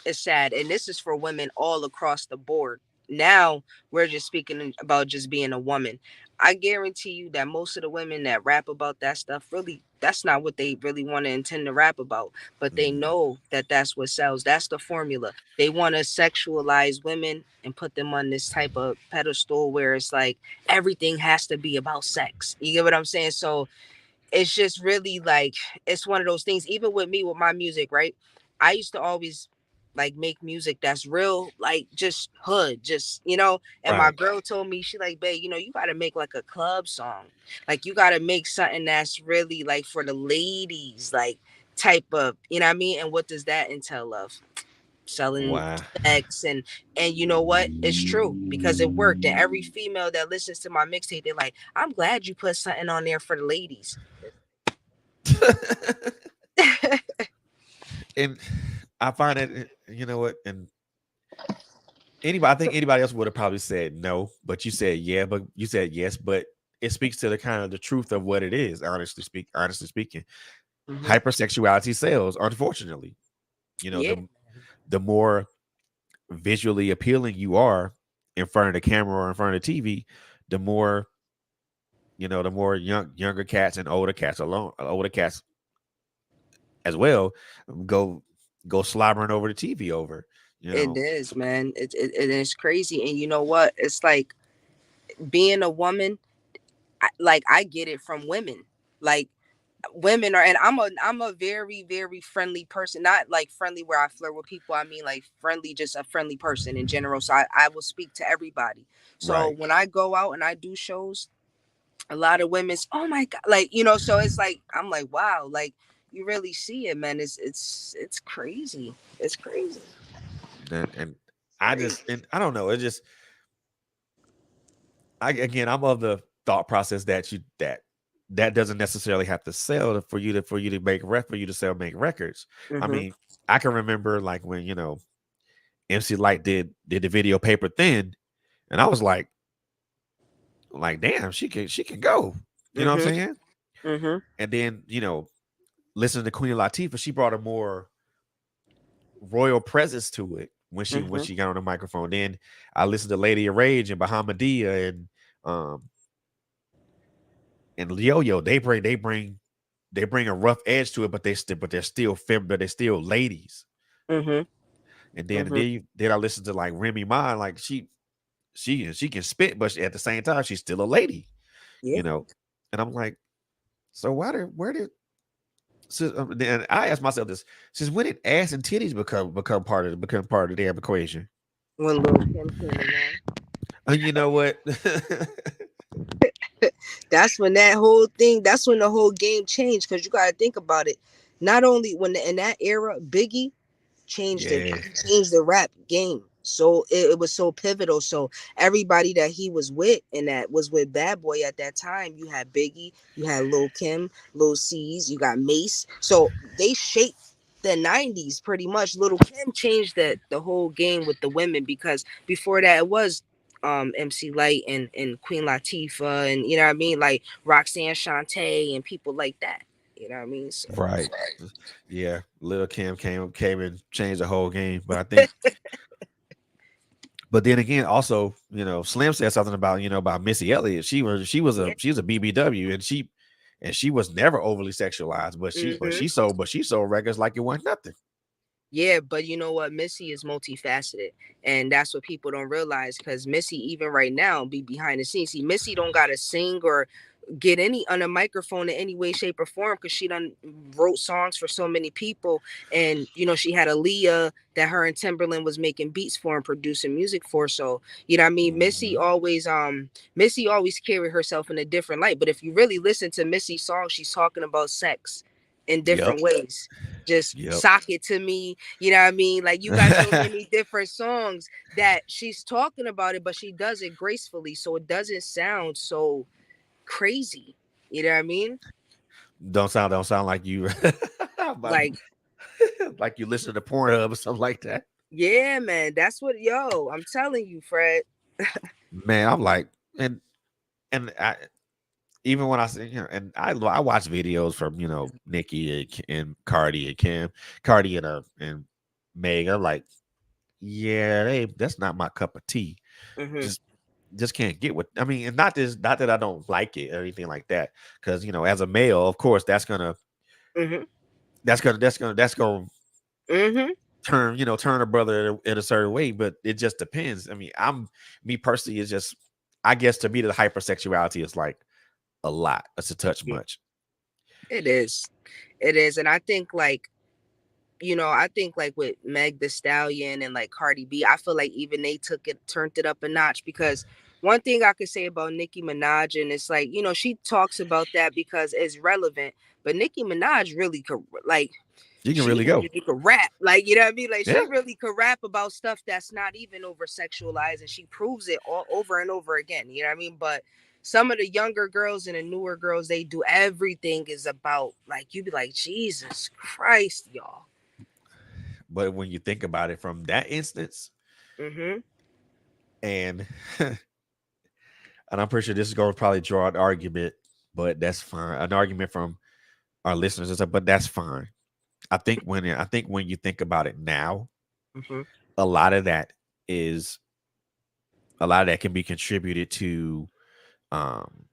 It's sad, and this is for women all across the board. Now we're just speaking about just being a woman. I guarantee you that most of the women that rap about that stuff, really, that's not what they really want to intend to rap about. But they Mhm. know that that's what sells. That's the formula. They want to sexualize women and put them on this type of pedestal where it's like everything has to be about sex. You get what I'm saying? So it's just really like it's one of those things. Even with me with my music, right? I used to always like make music that's real, like just hood, just and my Right. girl told me, she like, babe, you got to make like a club song, like you got to make something that's really like for the ladies, like type of, what I mean. And what does that entail of? Selling Wow. sex. And you know what, it's true because it worked. And every female that listens to my mixtape, they're like, I'm glad you put something on there for the ladies. And I find it, you know what, and anybody, I think anybody else would have probably said no, but you said yeah, but you said yes, but it speaks to the kind of the truth of what it is. Honestly speaking, Hmm. hypersexuality sells. Unfortunately, Yeah, the more visually appealing you are in front of the camera or in front of the TV, the more the more younger cats and older cats as well go slobbering over the TV over. You it know, is, man. It is crazy. And you know what, it's like being a woman, like I get it from women, like women are, and I'm a very very friendly person, not like friendly where I flirt with people, I mean like friendly, just a friendly person in general. So I will speak to everybody. So right? when I go out and I do shows, a lot of women's, oh my god, like so it's like I'm like, wow, like you really see it, man. It's crazy. It's crazy. And It's I crazy. just and I don't know. It just I'm of the thought process that that doesn't necessarily have to sell for you to make records. I Mm-hmm. mean, I can remember like when MC Light did the video Paper Thin, and I was like damn, she can go. You know what I'm Mm-hmm. saying? Mm-hmm. And then listening to Queen Latifah, she brought a more royal presence to it when Mm-hmm. she got on the microphone. Then I listened to Lady of Rage and Bahamadia um and Yo Yo. They bring a rough edge to it, but they're still but they're still ladies. Mm-hmm. Mm-hmm. Then I listened to like Remy Ma, like she can spit, but at the same time she's still a lady, Yeah. you know. And I'm like, so where did so, then I asked myself this: since when did ass and titties become part of the damn equation? When Lil Kim came along, And you know what? that's when that whole thing, that's when the whole game changed. Because you got to think about it. Not only when in that era, Biggie changed it, Yeah, changed the rap game. So it was so pivotal. So everybody that he was with and that was with Bad Boy at that time, you had Biggie, you had Lil Kim, Lil C's, you got Mace. So they shaped the 90s pretty much. Little Kim changed the whole game with the women, because before that it was MC Light and Queen Latifah, and you know what I mean, like Roxanne Shante and people like that. You know what I mean? So right. Yeah, Lil Kim came and changed the whole game. But I think, but then again, also, Slim said something about about Missy Elliott. yeah. She was a BBW, and she was never overly sexualized, but Hmm. she sold records like it wasn't nothing. Yeah, but you know what? Missy is multifaceted, and that's what people don't realize. Because Missy, even right now, be behind the scenes. See, Missy don't gotta sing or get any on a microphone in any way, shape, or form, because she done wrote songs for so many people. And she had Aaliyah that her and Timberland was making beats for and producing music for. So what I mean, Mhm. Missy always carried herself in a different light. But if you really listen to Missy's songs, she's talking about sex in Yep. different ways. Just Yep. sock it to me, you know what I mean? Like you got so many different songs that she's talking about it, but she does it gracefully, so it doesn't sound so crazy. You know what I mean? Don't sound like you but Like, like you listen to Pornhub or something like that. yeah, man, that's what, I'm telling you, Fred. Man, I'm like, and I even when I say, and I watch videos from Nicki and Cardi and Cardi and Meg. I'm like, yeah, that's not my cup of tea. Mm-hmm. Just just can't get what I mean, and not that I don't like it or anything like that, because as a male, of course, Mm-hmm. that's gonna Mm-hmm. turn a brother in a certain way, but it just depends. I mean, me personally, it's just, I guess, to me the hypersexuality is like a lot. It's a touch much. It is. It is. And I think like, I think like with Meg the Stallion and like Cardi B, I feel like even they turned it up a notch, because one thing I could say about Nicki Minaj, and it's like, she talks about that because it's relevant, but Nicki Minaj really could, like, You can she really go. really could rap. Like, you know what I mean? Like, she Yeah. really could rap about stuff that's not even over sexualized, and she proves it all over and over again. You know what I mean? But some of the younger girls and the newer girls, they do everything is about, like, you be like, Jesus Christ, y'all. But when you think about it from that instance, Mm-hmm. and and I'm pretty sure this is going to probably draw an argument, but that's fine. An argument from our listeners and stuff, but that's fine. I think when you think about it now, Mm-hmm. a lot of that is a lot of that can be contributed to um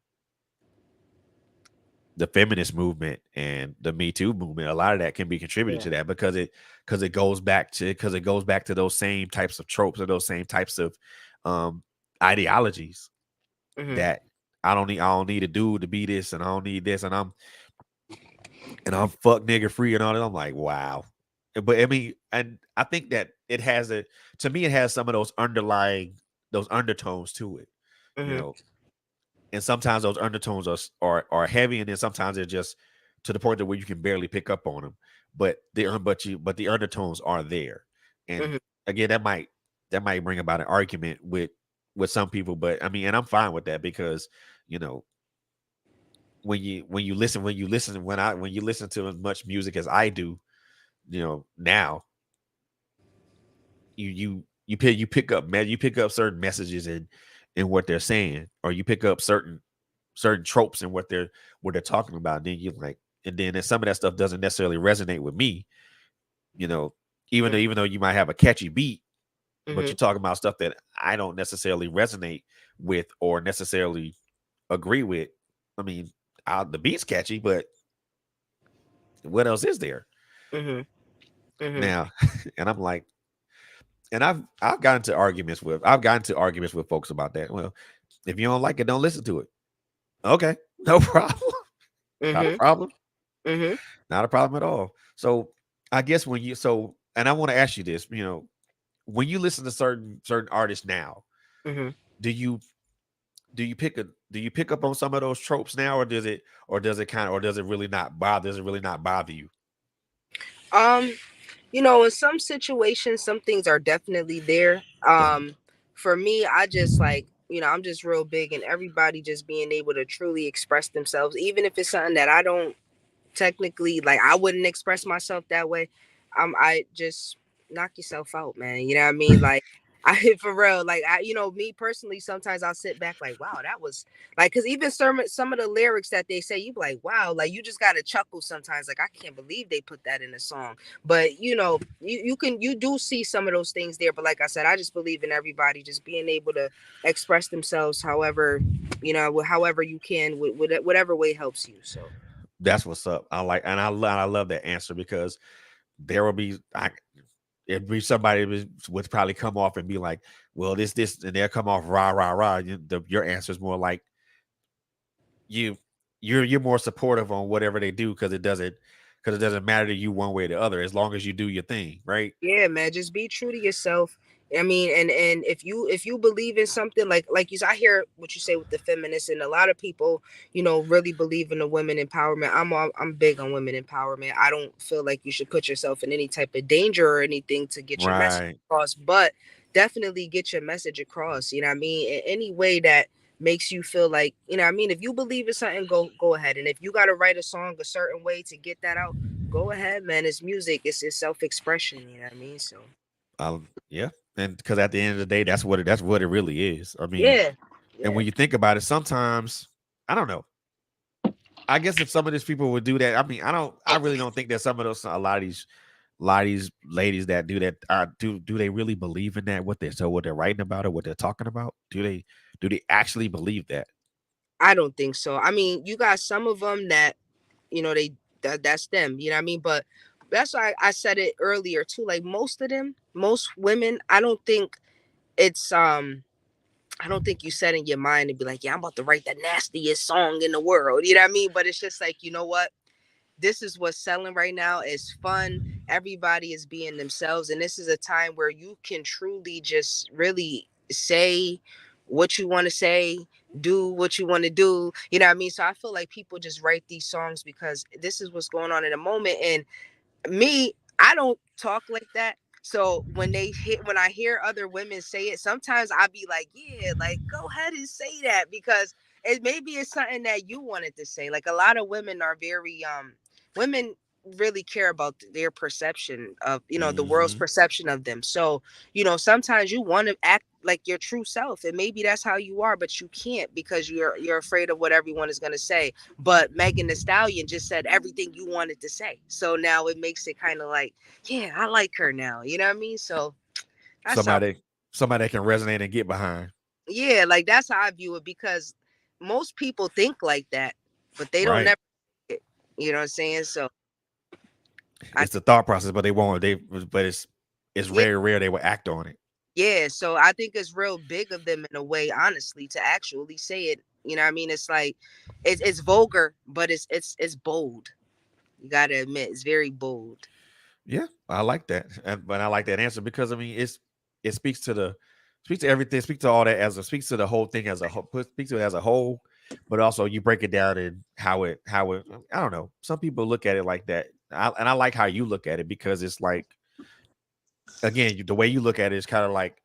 the feminist movement and the Me Too movement. A lot of that can be contributed Yeah. to that because it goes back to those same types of tropes or those same types of um ideologies Mm-hmm. that I don't need a dude to be this, and I don't need this, and I'm fuck nigga free and all that. I'm like, wow. But I mean, and I think that to me, it has some of those undertones to it, you Mm-hmm. know. And sometimes those undertones are heavy, and then sometimes they're just to the point that where you can barely pick up on them. But the undertones are there, and Mm-hmm. again, that might bring about an argument with some people. But I mean, and I'm fine with that, because you know when you listen to as much music as I do, now you pick up certain messages in what they're saying, or you pick up certain tropes and what they're talking about. And then you like, and then some of that stuff doesn't necessarily resonate with me, you know, even though you might have a catchy beat, but Mm-hmm. you're talking about stuff that I don't necessarily resonate with or necessarily agree with. I mean, the beat's catchy, but what else is there Mm-hmm. Mm-hmm. now? And I'm like, and I've gotten to arguments with folks about that. Well, if you don't like it, don't listen to it. Okay, no problem. Not a Mm-hmm. problem. Mm-hmm. Not a problem at all. So I guess and I want to ask you this, when you listen to certain artists now, Mm-hmm. do you do you pick up on some of those tropes now, or does it really not bother you? Um, in some situations, some things are definitely there. For me, I just like, I'm just real big and everybody just being able to truly express themselves, even if it's something that I don't technically like, I wouldn't express myself that way. I just knock yourself out, man. You know what I mean? Like, I for real, like, me personally, sometimes I'll sit back like, wow, that was like, because even some of the lyrics that they say, you be like, wow, like, you just gotta chuckle sometimes, like, I can't believe they put that in a song. But you do see some of those things there. But like I said, I just believe in everybody just being able to express themselves however, however you can, with whatever way helps you. So. That's what's up. I love that answer, because there will be it'd be somebody would probably come off and be like, well, this, and they'll come off rah rah rah. Your answer is more like you you're more supportive on whatever they do, because it doesn't matter to you one way or the other, as long as you do your thing, right? Yeah, man, just be true to yourself. I mean, and if you believe in something, like you said, I hear what you say with the feminists, and a lot of people, really believe in the women empowerment. I'm big on women empowerment. I don't feel like you should put yourself in any type of danger or anything to get your message Right. across, but definitely get your message across. You know what I mean? In any way that makes you feel like, what I mean, if you believe in something, go ahead. And if you got to write a song a certain way to get that out, go ahead, man. It's music. It's self-expression. You know what I mean? So Yeah, and because at the end of the day, that's what it really is. I mean, yeah, and yeah. when you think about it, sometimes I don't know. I guess if some of these people would do that, I mean, I really don't think that some of those, a lot of these ladies that do that do they really believe in that? What they're writing about or what they're talking about? Do they actually believe that? I don't think so. I mean, you got some of them that, that's them, you know what I mean? But that's why I said it earlier too. Like most of them, most women, it's I don't think you set in your mind and be like, yeah, I'm about to write the nastiest song in the world. You know what I mean? But it's just like, you know what? This is what's selling right now. It's fun. Everybody is being themselves. And this is a time where you can truly just really say what you want to say, do what you want to do. You know what I mean? So I feel like people just write these songs because this is what's going on in the moment. And me, I don't talk like that. So when I hear other women say it, sometimes I be like, yeah, like go ahead and say that because maybe it's something that you wanted to say. Like a lot of women are very women really care about their perception of the world's Hmm. perception of them. So sometimes you want to act like your true self, and maybe that's how you are, but you can't because you're afraid of what everyone is going to say. But Megan Thee Stallion just said everything you wanted to say, so now it makes it kind of like, yeah, I like her now, you know what I mean? So that's how, Somebody somebody that can resonate and get behind. yeah, like that's how I view it, because most people think like that, but they don't Right. never, you know what I'm saying? So I, It's the thought process, but they won't. But it's yeah. very rare they will act on it. Yeah, so I think it's real big of them in a way, honestly, to actually say it. You know what I mean? It's like it's vulgar, but it's bold. You gotta admit, it's very bold. Yeah, I like that, but I like that answer because I mean, it speaks to everything, speaks to all that speaks to the whole thing as a whole, speaks to it as a whole, but also you break it down and how it. I don't know. Some people look at it like that, and I like how you look at it because it's like again, the way you look at it is kind of like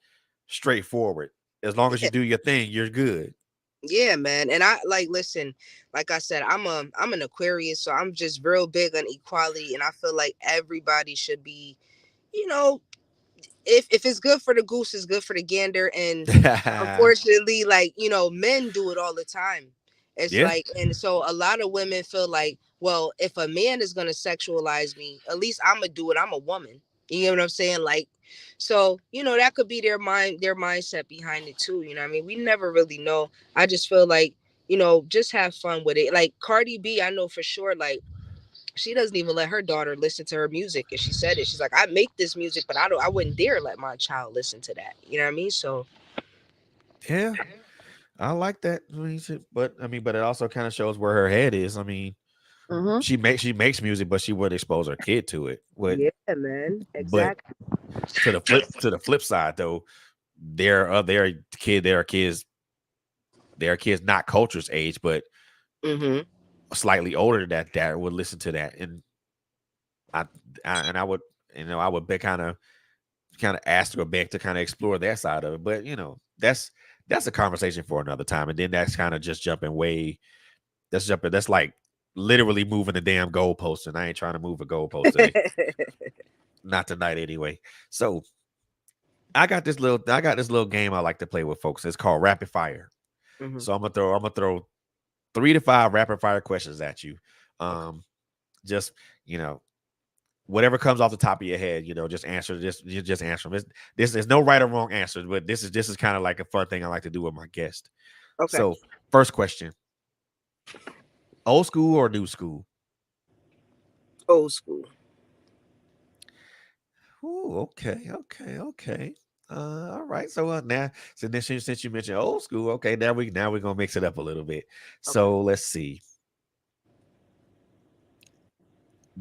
straightforward. As long as you Yeah, do your thing, you're good. yeah, man. And I like listen, like I said, I'm an Aquarius, so I'm just real big on equality, and I feel like everybody should be, you know, if it's good for the goose, it's good for the gander. And unfortunately, like, men do it all the time. It's Yeah, like, and so a lot of women feel like, well, if a man is gonna sexualize me, at least I'm gonna do it. I'm a woman. You know what I'm saying? Like, so that could be their mindset behind it too. You know what I mean? We never really know. I just feel like, just have fun with it. Like Cardi B, I know for sure, like she doesn't even let her daughter listen to her music. And she said it. She's like, I make this music, but I wouldn't dare let my child listen to that. You know what I mean? So yeah, I like that. But it also kind of shows where her head is. I mean, hmm, she makes music, but she would expose her kid to it. yeah, man. But Exactly. to the flip side though, there are kids not culture's age, but Hmm. slightly older than that would listen to that, and I, I would I would be kind of ask or beg to kind of explore that side of it, but that's a conversation for another time, and then that's kind of just jumping. That's like literally moving the damn goalpost, and I ain't trying to move a goalpost today, not tonight anyway. So I got this little game I like to play with folks. It's called rapid fire. Hmm. So I'm gonna throw 3 to 5 rapid fire questions at you. Okay. Um, just you know, whatever comes off the top of your head, just answer. You just answer them. There's no right or wrong answers, but this is kind of like a fun thing I like to do with my guest. Okay. So first question: old school or new school? Old school. Ooh, okay, okay, okay. All right. So now, since you mentioned old school, okay, now we're gonna mix it up a little bit. Okay. So let's see,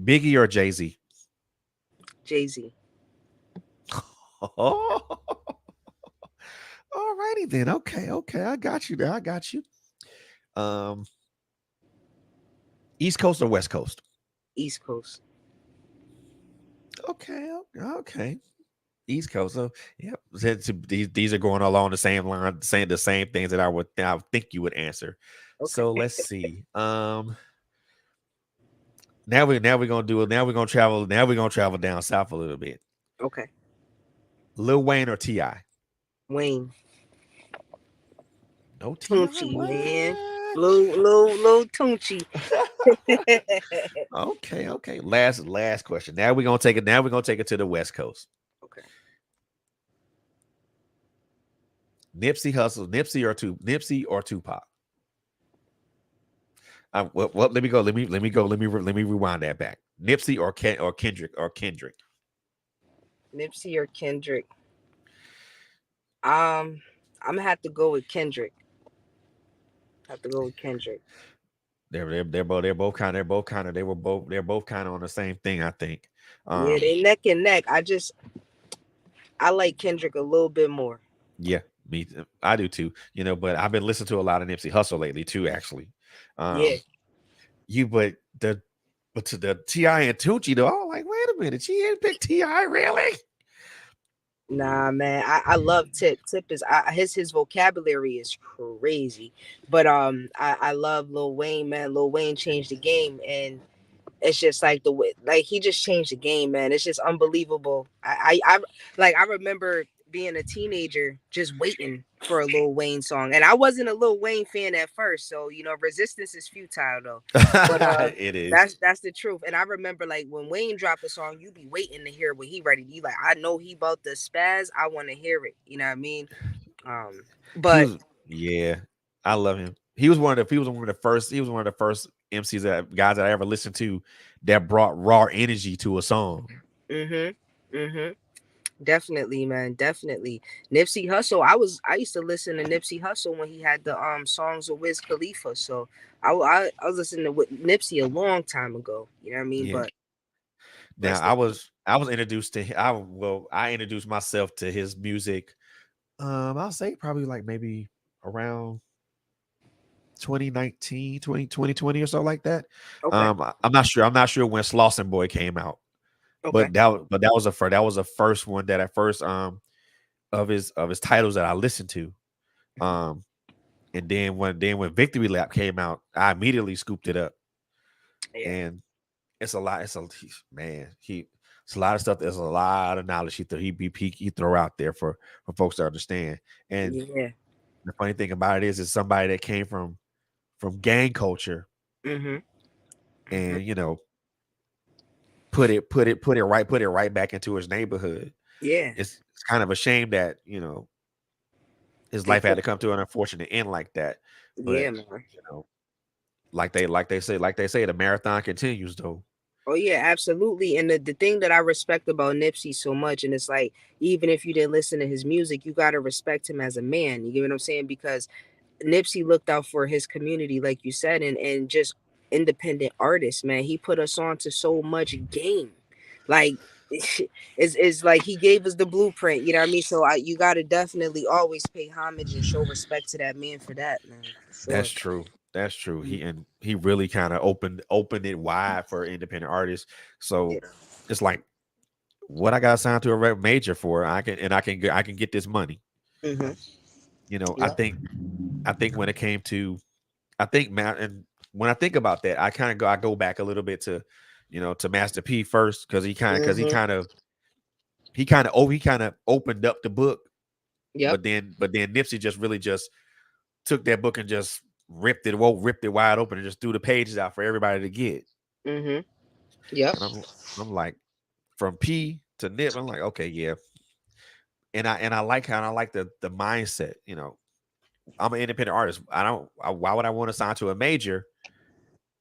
Biggie or Jay Z? Jay-Z. Oh, all righty then. Okay, okay, I got you there. I got you. Um, East Coast or West Coast? East Coast. Okay, okay. East Coast. So, yep. These are going along the same line, saying the same things that I would think you would answer. Okay. So let's see. Now we're gonna do it. Now we're gonna travel. Now we're gonna travel down south a little bit. Okay. Lil Wayne or Ti? Wayne. No Ti. Tunchi, man. What? Little Tunchi. Okay. Last question. Now we're gonna take it. Now we're gonna take it to the West Coast. Okay. Nipsey or Tupac. Let me go. Let me rewind that back. Nipsey or Kendrick. Nipsey or Kendrick? I'm gonna have to go with Kendrick. Have to go with Kendrick. They're both kind of on the same thing, I think. Yeah, Um, they neck and neck. I like Kendrick a little bit more. yeah, I do too. But I've been listening to a lot of Nipsey Hussle lately too, actually. Yeah. Um, you but to the Ti and Tucci though, I'm like, wait a minute, she didn't pick Ti really? Nah, man. I love Tip. Tip is his vocabulary is crazy. But I love Lil Wayne, man. Lil Wayne changed the game, and it's just like the way, like he just changed the game, man. It's just unbelievable. I remember being a teenager just waiting for a Lil Wayne song, and I wasn't a Lil Wayne fan at first, so resistance is futile though. But It is. that's the truth. And I remember like when Wayne dropped a song, you be waiting to hear what he ready. You like, I know he about to spaz. I want to hear it. You know what I mean? Um, He but was, yeah, I love him. He was one of the first MCs guys that I ever listened to that brought raw energy to a song. mm-hmm, mm-hmm. Definitely, man. Definitely. Nipsey Hussle. I used to listen to Nipsey Hussle when he had the songs with Wiz Khalifa. So I was listening to Nipsey a long time ago. You know what I mean? Yeah. But Now rest in peace. I was introduced to I introduced myself to his music. I'll say probably like maybe around 2019, 2020 or so like that. Okay. I'm not sure. I'm not sure when Slauson Boy came out, Okay. but that was the first one that at first of his titles that I listened to. Um, and then when Victory Lap came out, I immediately scooped it up, Yeah. and it's a lot. Man, it's a lot of stuff. There's a lot of knowledge he throw out there for folks to understand. And Yeah. the funny thing about it is somebody that came from gang culture, Mm-hmm. Mm-hmm. and put it right back into his neighborhood. Yeah. It's kind of a shame that his They life had put to come to an unfortunate end like that. But Yeah, man. you know, like they say, the marathon continues though. Oh yeah, absolutely. And the thing that I respect about Nipsey so much, and it's like even if you didn't listen to his music, you gotta respect him as a man. You get what I'm saying? Because Nipsey looked out for his community, like you said, and just independent artists, man. He put us on to so much game. Like it's like he gave us the blueprint, you know what I mean? So you gotta definitely always pay homage and show respect to that man for that, man. For sure. That's true. That's true. Mm. He really kind of opened it wide for independent artists. Yeah. So it's like what I got signed to a major for, I can get this money. Mm-hmm. I Yeah. think when it came to I think Matt and when I think about that, I go back a little bit to Master P first because Mm-hmm. he kind of opened up the book, Yep. but then Nipsey just really just took that book and just ripped it wide open and just threw the pages out for everybody to get. Mm-hmm. Yep. And I'm like from P to Nip, I'm like, okay, yeah. And I like how I like the mindset, I'm an independent artist. Why would I want to sign to a major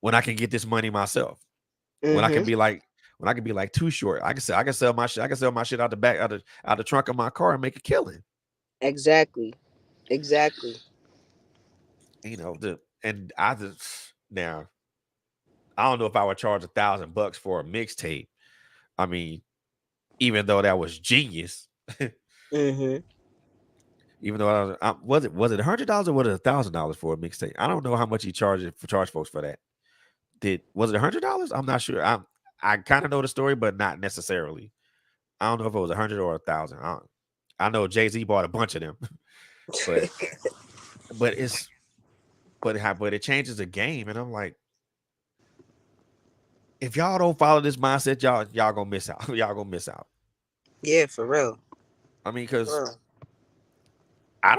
when I can get this money myself? When I can Mm-hmm. be like Too Short. I can sell my shit. I can sell my shit out the back out the trunk of my car and make a killing. Exactly. Exactly. And I just now I don't know if I would charge $1,000 for a mixtape. I mean, even though that was genius, Mm-hmm. even though was it $100 or was it $1,000 for a mixtape? I don't know how much he charge folks for that. Was it $100? I'm not sure. I kind of know the story, but not necessarily. I don't know if it was 100 or 1,000. I know Jay-Z bought a bunch of them, but but it's but it changes the game, and I'm like, if y'all don't follow this mindset, y'all gonna miss out. Y'all gonna miss out. Yeah, for real. I mean, For because real. I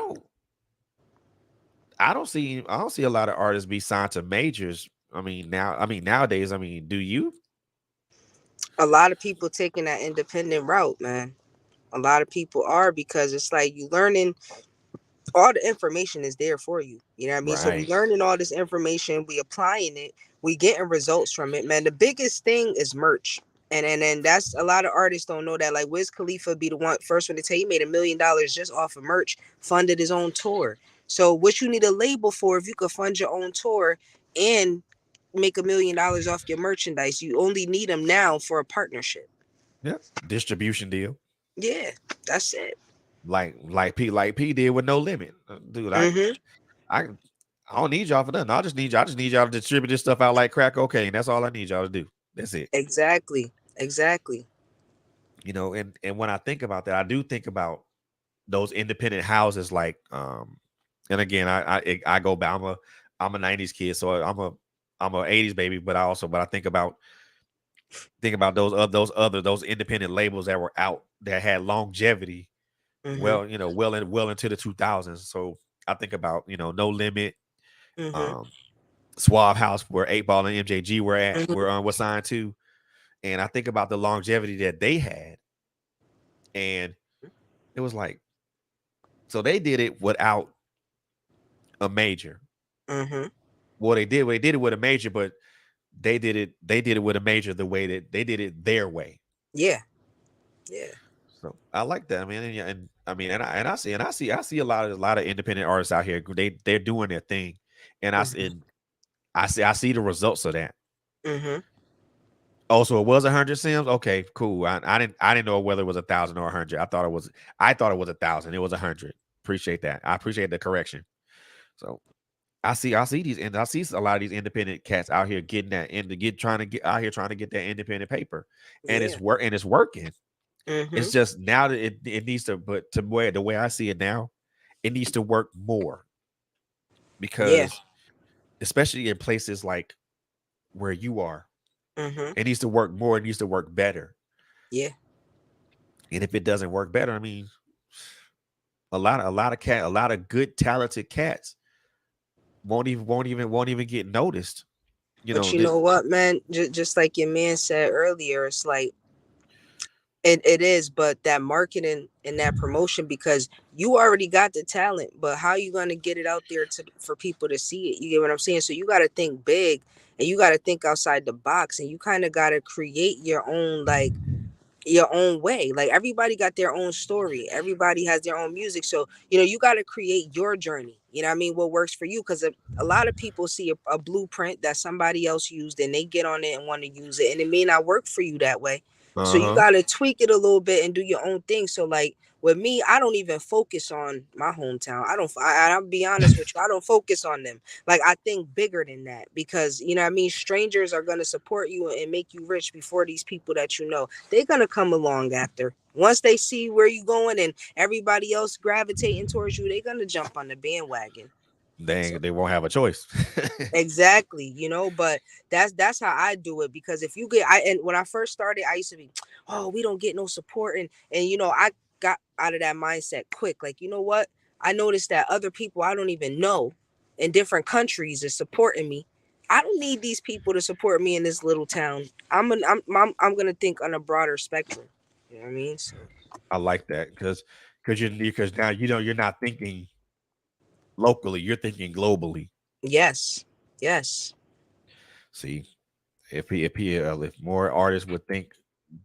don't see a lot of artists be signed to majors Nowadays, do you? A lot of people taking that independent route, man. A lot of people are, because it's like you learning, all the information is there for you. You know what I mean? So we Right. learning all this information, we applying it, we getting results from it, man. The biggest thing is merch. And that's, a lot of artists don't know that. Like Wiz Khalifa be the one first one to tell you, he made $1 million just off of merch, funded his own tour. So what you need a label for, if you could fund your own tour and make $1 million off your merchandise? You only need them now for a partnership. Yeah. Distribution deal. Yeah, that's it. Like P did with No Limit. Dude, Mm-hmm. I I don't need y'all for nothing. I just need y'all to distribute this stuff out like crack cocaine. That's all I need y'all to do. That's it. Exactly. Exactly. And when I think about that, I do think about those independent houses like and again, I go back. I'm a 90s kid, so I'm a 80s baby, but I think about those independent labels that were out that had longevity, Mm-hmm. well into the 2000s. So I think about, No Limit, Mm-hmm. um Suave House, where 8 Ball and MJG were at, Mm-hmm. were signed to, and I think about the longevity that they had, and it was like, so they did it without a major. Mm-hmm. Well, they did it with a major, but they did it with a major the way that they did it their way. Yeah. Yeah. So I like that, man. And, yeah, and I mean, and I see a lot of independent artists out here. They're doing their thing, and Mm-hmm. I see the results of that. Mm-hmm. Also, it was 100 Sims. Okay, cool. I didn't know whether it was 1,000 or 100. I thought it was 1,000. It was 100. Appreciate that. I appreciate the correction. So I see these, and I see a lot of these independent cats out here getting that trying to get out here trying to get that independent paper, and Yeah. it's working. Mm-hmm. It's just now that it needs to, but to where the way I see it now, it needs to work more, Yeah. because especially in places like where you are, Mm-hmm. it needs to work more. It needs to work better. Yeah. And if it doesn't work better, a lot of good talented cats won't even get noticed. You But know, you that know what, man? Just like your man said earlier, it's like it is, but that marketing and that promotion, because you already got the talent, but how you gonna get it out there to for people to see it? You get what I'm saying? So you got to think big, and you got to think outside the box, and you kind of got to create your own, like, your own way. Like everybody got their own story, everybody has their own music, so you got to create your journey. You know what I mean? What works for you? Because a lot of people see a blueprint that somebody else used, and they get on it and want to use it, and it may not work for you that way. So you uh-huh. got to tweak it a little bit and do your own thing. So like with me, I don't even focus on my hometown. I'll be honest with you, I don't focus on them. Like I think bigger than that, because you know what I mean, strangers are going to support you and make you rich before these people that you know. They're going to come along after. Once they see where you going and everybody else gravitating towards you, they're going to jump on the bandwagon. So They won't have a choice. exactly, but that's how I do it. Because if you get I and when I first started, I used to be, oh, we don't get no support, and I got out of that mindset quick. Like, you know what? I noticed that other people I don't even know in different countries is supporting me. I don't need these people to support me in this little town. I'm gonna think on a broader spectrum. You know what I mean? So I like that, because now you're not thinking locally, you're thinking globally. yes, yes. See, if more artists would think,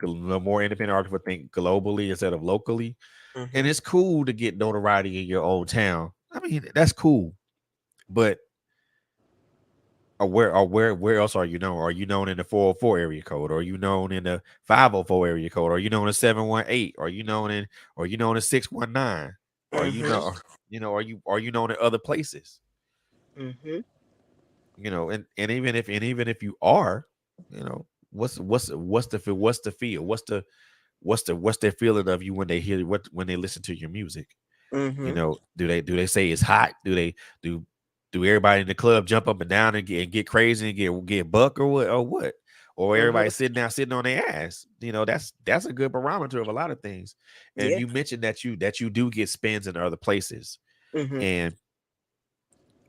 the more independent artists would think globally instead of locally, and Mm-hmm. it's cool to get notoriety in your own town. That's cool, but where else are you known? Are you known in the 404 area code? Are you known in the 504 area code? Are you known in 718? Are you known in 619? Are you Mm-hmm. know are you known in other places? Mm-hmm. And even if you are, what's the feel? What's their feeling of you when they hear when they listen to your music? Mm-hmm. Do they say it's hot? Do everybody in the club jump up and down and get crazy and get buck, or what? Or everybody Mm-hmm. sitting on their ass? That's a good barometer of a lot of things. And Yeah. you mentioned that you do get spins in other places, Mm-hmm. and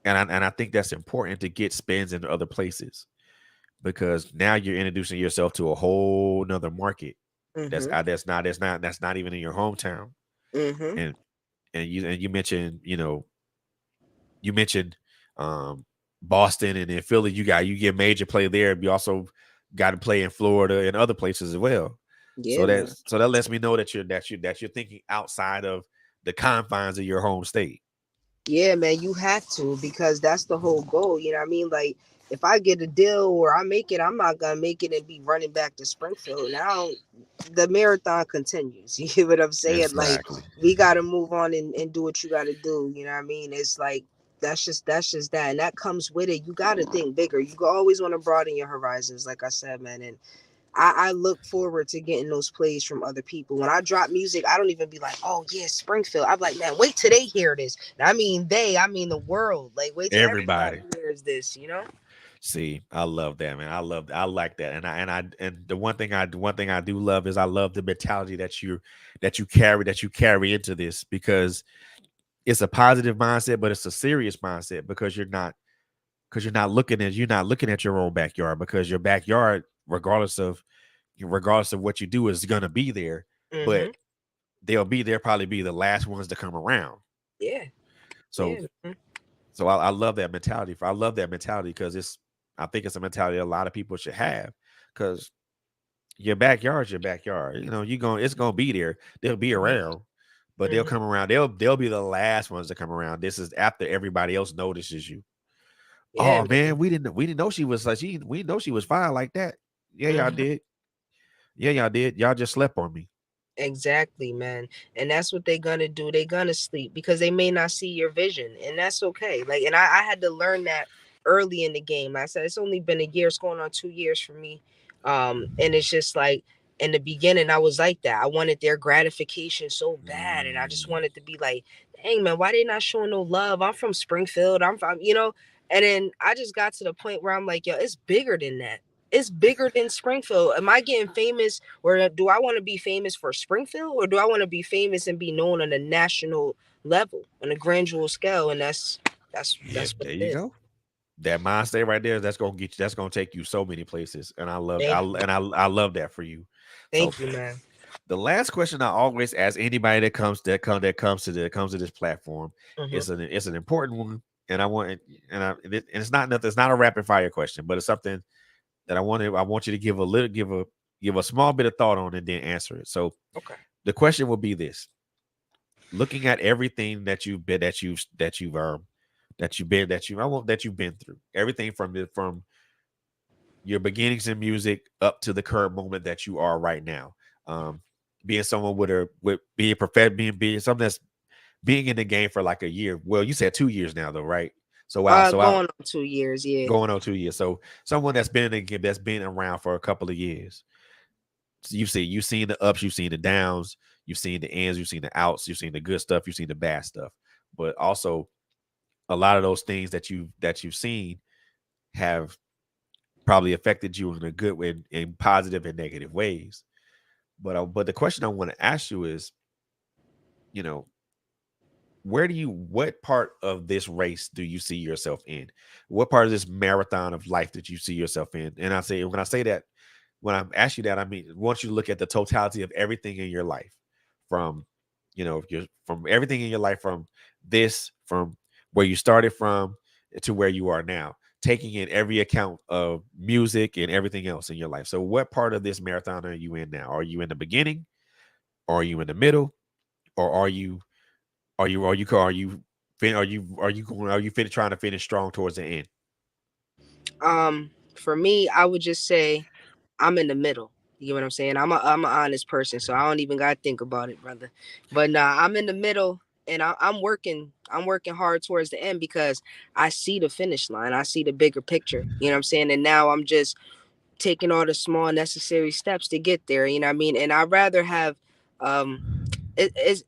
and I think that's important to get spins in other places because now you're introducing yourself to a whole nother market Mm-hmm. that's not even in your hometown. Mm-hmm. And you mentioned, you mentioned Boston and then Philly. You get major play there. You also got to play in Florida and other places as well. Yeah, man. So that lets me know that you're thinking outside of the confines of your home state. Yeah, man, you have to because that's the whole goal. You know what I mean? Like, if I get a deal or I make it, I'm not gonna make it and be running back to Springfield. Now the marathon continues. You get what I'm saying? Like, Exactly. we gotta move on and do what you gotta do. You know what I mean? It's like that's just that, and that comes with it. You gotta think bigger. You always want to broaden your horizons, like I said, man. And I look forward to getting those plays from other people. When I drop music, I don't even be like, oh yeah, Springfield. I'm like, man, wait till they hear this. And I mean the world. Like, wait till everybody Everybody. hears this, you know? See, I love that, man. I like that. And the one thing I do love is I love the mentality that you carry into this because it's a positive mindset, but it's a serious mindset because you're not looking at your own backyard because your backyard, regardless of what you do, is gonna be there, Mm-hmm. but they'll probably be the last ones to come around. Yeah. So Yeah. Mhm. I love that mentality. I love that mentality because I think it's a mentality a lot of people should have because your backyard's your backyard. It's gonna be there. They'll be around, but they'll Mhm. come around. They'll be the last ones to come around. This is after everybody else notices you. Yeah, Oh man. man, we didn't know she was like we didn't know she was fine like that. Yeah, y'all Mhm. did. Yeah, y'all did. Y'all just slept on me. Exactly, man. And that's what they're gonna do. They're gonna sleep because they may not see your vision. And that's okay. Like, and I had to learn that early in the game. I said it's only been a year, it's going on 2 years for me. And it's just like in the beginning I was like that. I wanted their gratification so bad. And I just Mm. wanted to be like, dang man, why they not showing no love? I'm from Springfield. I'm from, and then I just got to the point where I'm like, yo, it's bigger than that. It's bigger than Springfield. Am I getting famous, or do I want to be famous for Springfield, or do I want to be famous and be known on a national level, on a granular scale? And Yeah, that's what there it you is. go. That mindset right there, that's gonna get you. That's gonna take you so many places, and Thank you, I love that for you. So thank you, man. the last question I always ask anybody that comes to this platform Hmm. is it's an important one, and I want and it's not nothing. It's not a rapid fire question, but it's something that I want you to give a small bit of thought on and then answer it. So Okay. the question will be this: looking at everything that you've been through, everything from your beginnings in music up to the current moment that you are right now. Um, being someone with being perfect, being something that's being in the game for like a year. Well, you said 2 years now, though, right? So wow, Going on 2 years, yeah. going on 2 years. So someone that's been in the game, that's been around for a couple of years. So you've seen the ups, you've seen the downs, you've seen the ins, you've seen the outs, you've seen the good stuff, you've seen the bad stuff. But also a lot of those things that you've seen have probably affected you in a good way, in positive and negative ways. But the question I want to ask you is, you know, what part of this race do you see yourself in? What part of this marathon of life did you see yourself in? And when I say that, when I ask you that, I mean, I want you to look at the totality of everything in your life, from, from everything in your life, from where you started from to where you are now, taking in every account of music and everything else in your life. So, what part of this marathon are you in now? Are you in the beginning? Or are you in the middle? Or are you trying to finish strong towards the end? For me, I would just say I'm in the middle. You know what I'm saying? I'm an honest person, so I don't even gotta think about it, brother. But nah, I'm in the middle, and I'm working. I'm working hard towards the end because I see the finish line. I see the bigger picture. You know what I'm saying? And now I'm just taking all the small necessary steps to get there. You know what I mean? And I'd rather have um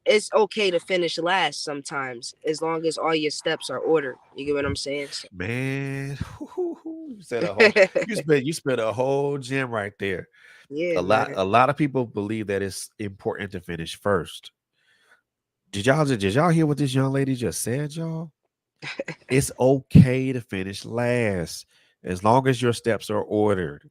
it's okay to finish last sometimes as long as all your steps are ordered. You get what I'm saying? So, Man, you said you spent a whole gem right there. yeah, man. A lot of people believe that it's important to finish first. Did y'all hear what this young lady just said, y'all? It's okay to finish last as long as your steps are ordered.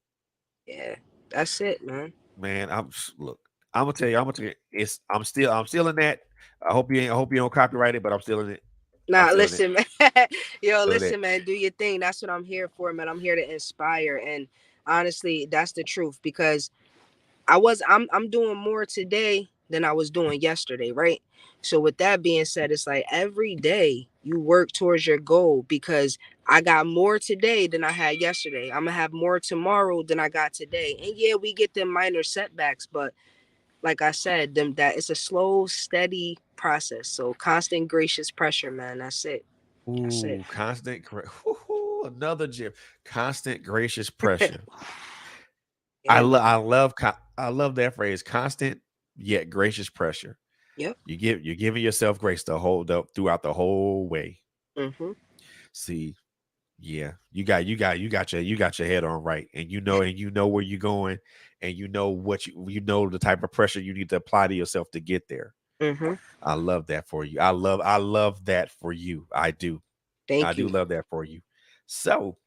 Yeah, that's it, man. Man, look. I'm gonna tell you. I'm gonna tell you. I'm still in that. I hope you don't copyright it, but I'm still in it. I'm Nah, still in it. listen, man. Yo, Still in it. listen, man. Do your thing. That's what I'm here for, man. I'm here to inspire, and honestly, that's the truth. Because I'm doing more today than I was doing yesterday, right? So with that being said, it's like every day you work towards your goal because I got more today than I had yesterday. I'm gonna have more tomorrow than I got today. And yeah, we get them minor setbacks, but like I said, them that it's a slow, steady process. So constant gracious pressure, man. That's it. That's it. Ooh, another gym. Constant gracious pressure. Yeah, man. I love that phrase. Constant yet gracious pressure. Yep. You're giving yourself grace to hold up throughout the whole way. Mm-hmm. See, yeah, you got your head on right, and you know where you're going, and you know the type of pressure you need to apply to yourself to get there. Mm-hmm. I love that for you. I love that for you. I Thank do you. love that for you. So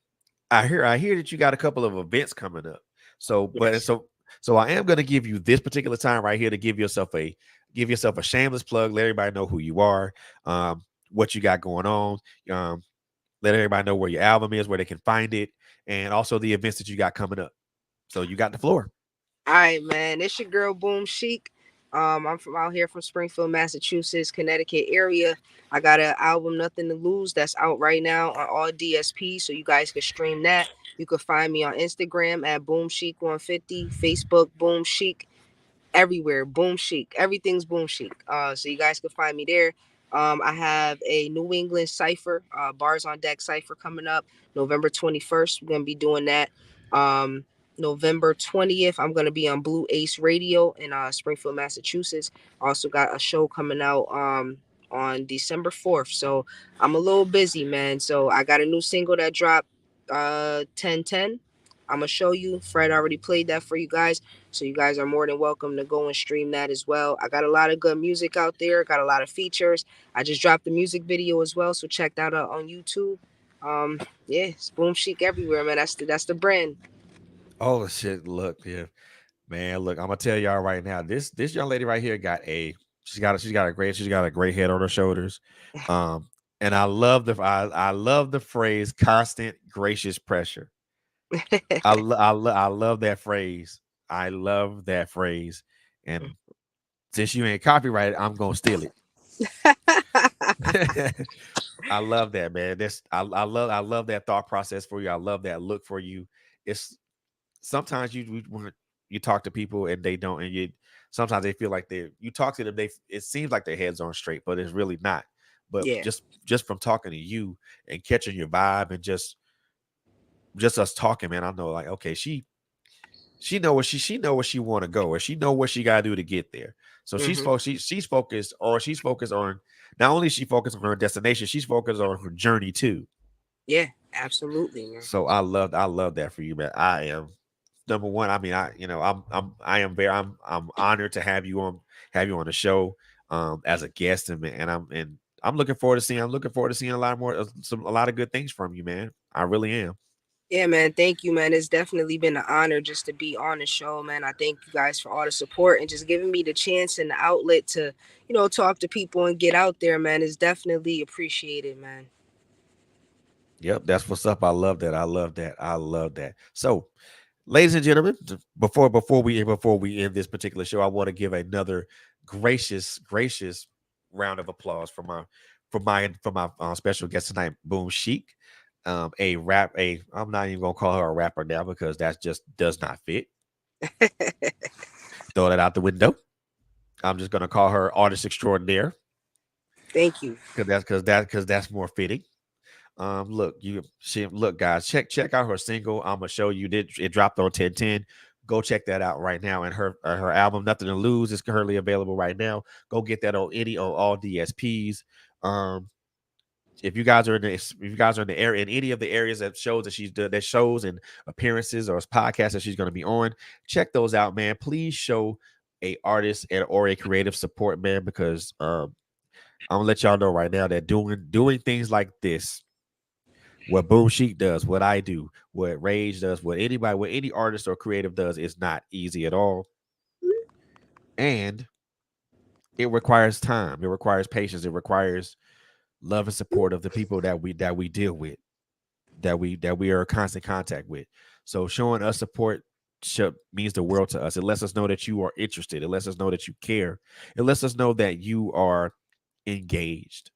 I hear that you got a couple of events coming up. So, but Yes. so I am gonna give you this particular time right here to give yourself a shameless plug. Let everybody know who you are, um, what you got going on. Um, Let everybody know where your album is, where they can find it, and also the events that you got coming up. So you got the floor. All right, man. It's your girl Boom Chic. I'm from out here from Springfield, Massachusetts, Connecticut area. I got an album, Nothing to Lose, that's out right now on all DSP, so you guys can stream that. You can find me on Instagram at Boom Chic 150, Facebook Boom Chic, everywhere. Boom Chic. Everything's Boom Chic. So you guys can find me there. I have a New England Cipher, Bars on Deck Cipher coming up November 21st. We're gonna be doing that. Um, November 20th, I'm gonna be on Blue Ace Radio in Springfield, Massachusetts. Also got a show coming out on December 4th. So I'm a little busy, man. So I got a new single that dropped 1010. I'm gonna show you. Fred already played that for you guys. So you guys are more than welcome to go and stream that as well. I got a lot of good music out there, got a lot of features. I just dropped the music video as well, so check that out on YouTube. Yeah, it's Boom Chic everywhere, man. That's the brand. Oh shit! Look, yeah, man. Look, I'm gonna tell y'all right now. This young lady right here she's got a great head on her shoulders. Um, and I love the phrase constant gracious pressure. I love that phrase. I love that phrase. And since you ain't copyrighted, I'm gonna steal it. I love that, man. I love that thought process for you. I love that look for you. It's sometimes when you talk to people and they don't, and you sometimes they feel like you talk to them, it seems like their heads on straight, but it's really not. But Yeah. just from talking to you and catching your vibe and just us talking, man, I know like okay, she know where she want to go, or she know what she got to do to get there. So Hmm. she's focused on not only is she focused on her destination, she's focused on her journey too. Yeah, absolutely, man. So I love that for you, man. I am number one. I mean, I am honored to have you on the show as a guest, and I'm looking forward to seeing a lot more a lot of good things from you, man. I really am. Yeah, man. Thank you, man. It's definitely been an honor just to be on the show, man. I thank you guys for all the support and just giving me the chance and the outlet to, talk to people and get out there, man. It's definitely appreciated, man. Yep, that's what's up. I love that. I love that. I love that. So, ladies and gentlemen, before we end this particular show, I want to give another gracious round of applause for my special guest tonight, Boom Chic. I'm not even gonna call her a rapper now because that just does not fit. Throw that out the window. I'm just gonna call her artist extraordinaire Thank you. because that's more fitting. Look, guys, check out her single. I'm gonna show you. It dropped on 1010. Go check that out right now. And her album, Nothing to Lose, is currently available right now. Go get that on all DSPs. Um, if you guys are in the area in any of the areas that shows that she's done that shows and appearances or podcasts that she's going to be on, check those out, man. Please show a artist or a creative support, man, because I'm gonna let y'all know right now that doing things like this, what Boom Sheik does, what I do, what Rage does, what any artist or creative does, is not easy at all, and it requires time, it requires patience, it requires love and support of the people that we deal with, that we are in constant contact with. So showing us support means the world to us. It lets us know that you are interested. It lets us know that you care. It lets us know that you are engaged.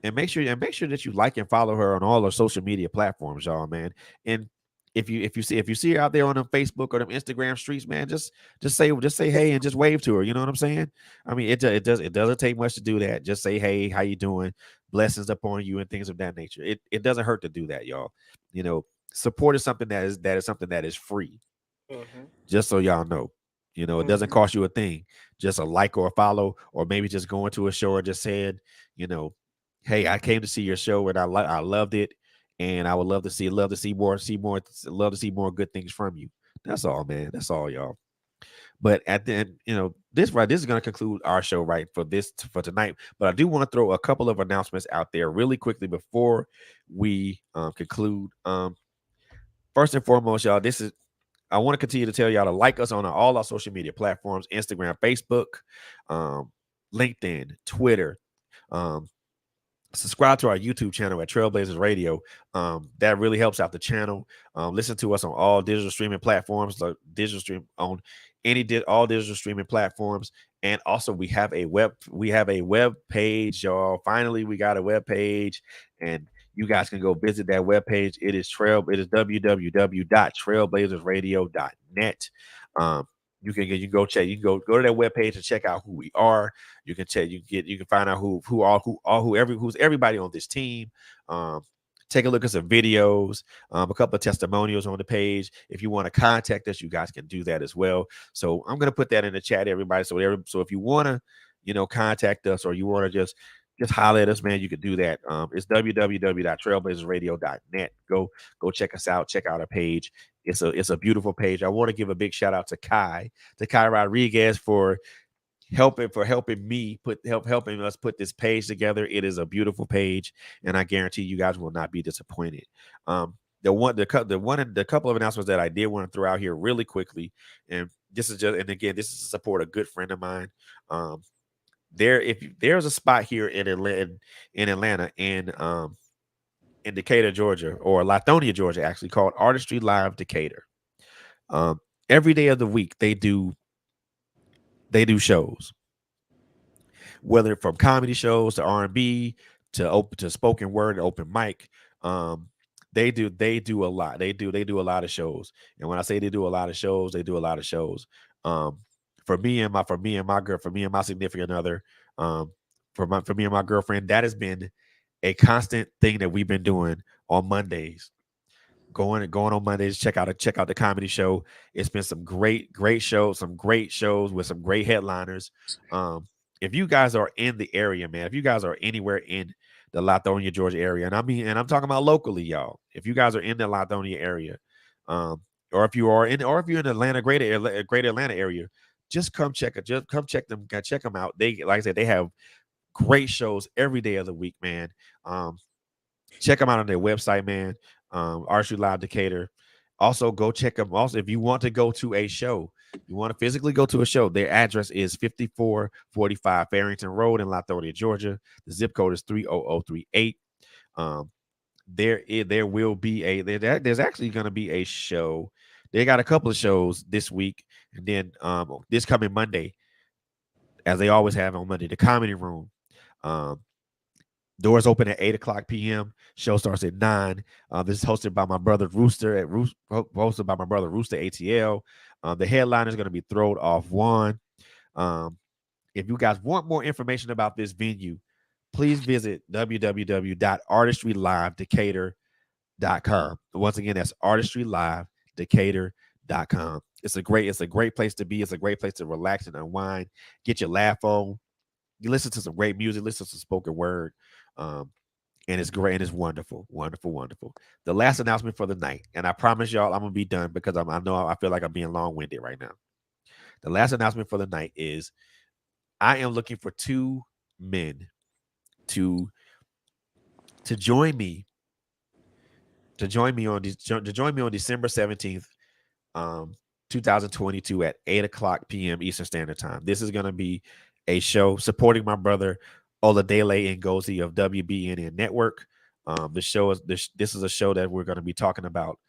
And make sure that you like and follow her on all her social media platforms, y'all, man. And if you see her out there on them Facebook or them Instagram streets, man, just say hey and just wave to her. You know what I'm saying? I mean, it doesn't take much to do that. Just say hey, how you doing? Blessings upon you and things of that nature. It doesn't hurt to do that, y'all. You know, support is something that is something that is free. Mhm. Just so y'all know. It doesn't Mhm. cost you a thing. Just a like or a follow, or maybe just going to a show or just saying, you know, hey, I came to see your show and I loved it, and I would love to see more, love to see more good things from you. That's all, man. That's all, y'all. But at the end, this is going to conclude our show right for tonight. But I do want to throw a couple of announcements out there really quickly before we conclude. First and foremost, y'all, I want to continue to tell y'all to like us on all our social media platforms: Instagram, Facebook, um, LinkedIn, Twitter. Um, Subscribe to our YouTube channel at Trailblazers Radio. That really helps out the channel. Listen to us on all digital streaming platforms, like digital stream on all digital streaming platforms. And also we have a web page, y'all. Finally, we got a web page, and you guys can go visit that web page. It is www.trailblazersradio.net. You can go to that web page and check out who we are. You can find out who's everybody on this team. Um, Take a look at some videos, a couple of testimonials on the page. If you want to contact us, you guys can do that as well. So I'm gonna put that in the chat, everybody. So if you want to, contact us, or you want to just holler at us, man, you can do that. It's www.trailblazersradio.net. Go check us out. Check out our page. It's a beautiful page. I want to give a big shout out to Kai Rodriguez for helping us put this page together. It is a beautiful page, and I guarantee you guys will not be disappointed. The couple of announcements that I did want to throw out here really quickly, and again, this is to support a good friend of mine. There's a spot here in Atlanta, in Decatur, Georgia, or Lithonia, Georgia, actually, called Artistry Live Decatur. Um, every day of the week they do shows, whether from comedy shows to R&B to spoken word, open mic. Um, they do a lot. They do a lot of shows. And when I say they do a lot of shows, they do a lot of shows. Um, for me and my significant other, um, for me and my girlfriend, that has been a constant thing that we've been doing on Mondays. Going on Mondays, check out the comedy show. It's been some great shows with some great headliners. If you guys are in the area, man, if you guys are anywhere in the Lithonia, Georgia area, and I'm talking about locally, y'all. If you guys are in the Lithonia area, um, or if you're in the greater Atlanta area, just come check them out. They, like I said, they have great shows every day of the week, man. Um, Check them out on their website, man. Archery Live Decatur. Also, go check them. Also, if you want to go to a show, you want to physically go to a show, their address is 5445 Farrington Road in Lithonia, Georgia. The zip code is 30038. Um, there's actually going to be a show. They got a couple of shows this week, and then this coming Monday, as they always have on Monday, the Comedy Room. Um, Doors open at 8 o'clock p.m. Show starts at 9. This is hosted by my brother hosted by my brother Rooster ATL. The headline is going to be Throwed Off One. Um, if you guys want more information about this venue, please visit www.artistrylivedecatur.com. Once again, that's artistrylivedecatur.com. It's a great place to be. It's a great place to relax and unwind, get your laugh on. You listen to some great music, listen to some spoken word. Um, and it's great and it's wonderful, wonderful, wonderful. The last announcement for the night, and I promise y'all I'm gonna be done because I feel like I'm being long-winded right now. The last announcement for the night is I am looking for two men to join me on December 17th, um, 2022 at 8 o'clock p.m. Eastern Standard Time. This is going to be a show supporting my brother Oladele Ngozi of WBNN Network. The show is this is a show that we're going to be talking about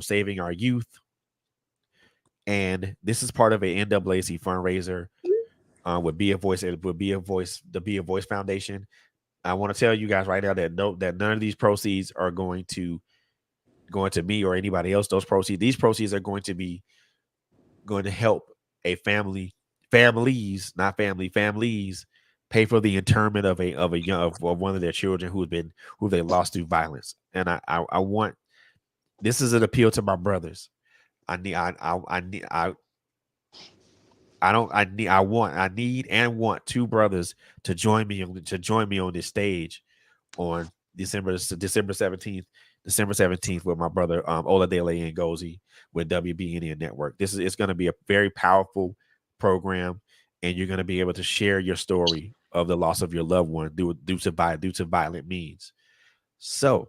saving our youth, and this is part of a NAAC fundraiser with Be a Voice. It would Be a Voice, the Be a Voice Foundation. I want to tell you guys right now that none of these proceeds are going to me or anybody else. These proceeds are going to help a families, not families, pay for the internment of of one of their children who they lost through violence. And I want, this is an appeal to my brothers. I need and want two brothers to join me on this stage on December 17th with my brother Oladele Ngozi with WBNN Network. It's going to be a very powerful program, and you're going to be able to share your story of the loss of your loved one due to violent means. So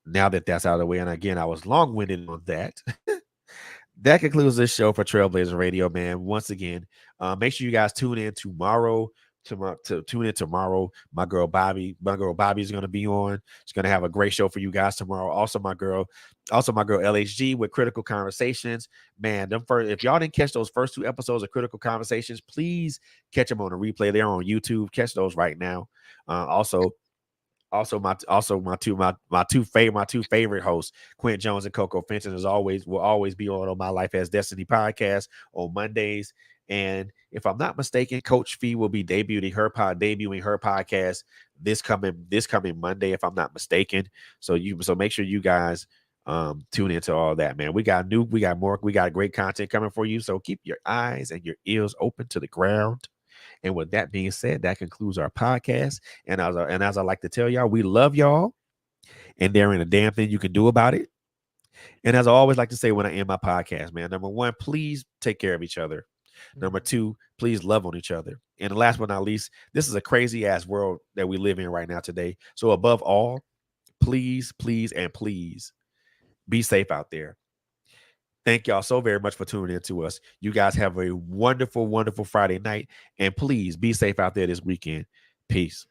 now that that's out of the way, and again, I was long-winded on that. That concludes this show for Trailblazer Radio, man. Once again, make sure you guys tune in tomorrow. Tune in tomorrow. My girl Bobby is going to be on. She's going to have a great show for you guys tomorrow. Also my girl LHG with Critical Conversations. Man, if y'all didn't catch those first 2 episodes of Critical Conversations, please catch them on the replay. They're on YouTube. Catch those right now. My two favorite hosts, Quint Jones and Coco Fenton, will always be on My Life as Destiny podcast on Mondays. And if I'm not mistaken, Coach Fee will be debuting her podcast this coming Monday, if I'm not mistaken. So make sure you guys tune into all that, man. We got great content coming for you. So keep your eyes and your ears open to the ground. And with that being said, that concludes our podcast. And as I like to tell y'all, we love y'all, and there ain't a damn thing you can do about it. And as I always like to say when I end my podcast, man, number 1, please take care of each other. Number 2, please love on each other. And last but not least, this is a crazy ass world that we live in right now today. So above all, please, and please be safe out there. Thank y'all so very much for tuning in to us. You guys have a wonderful, wonderful Friday night. And please be safe out there this weekend. Peace.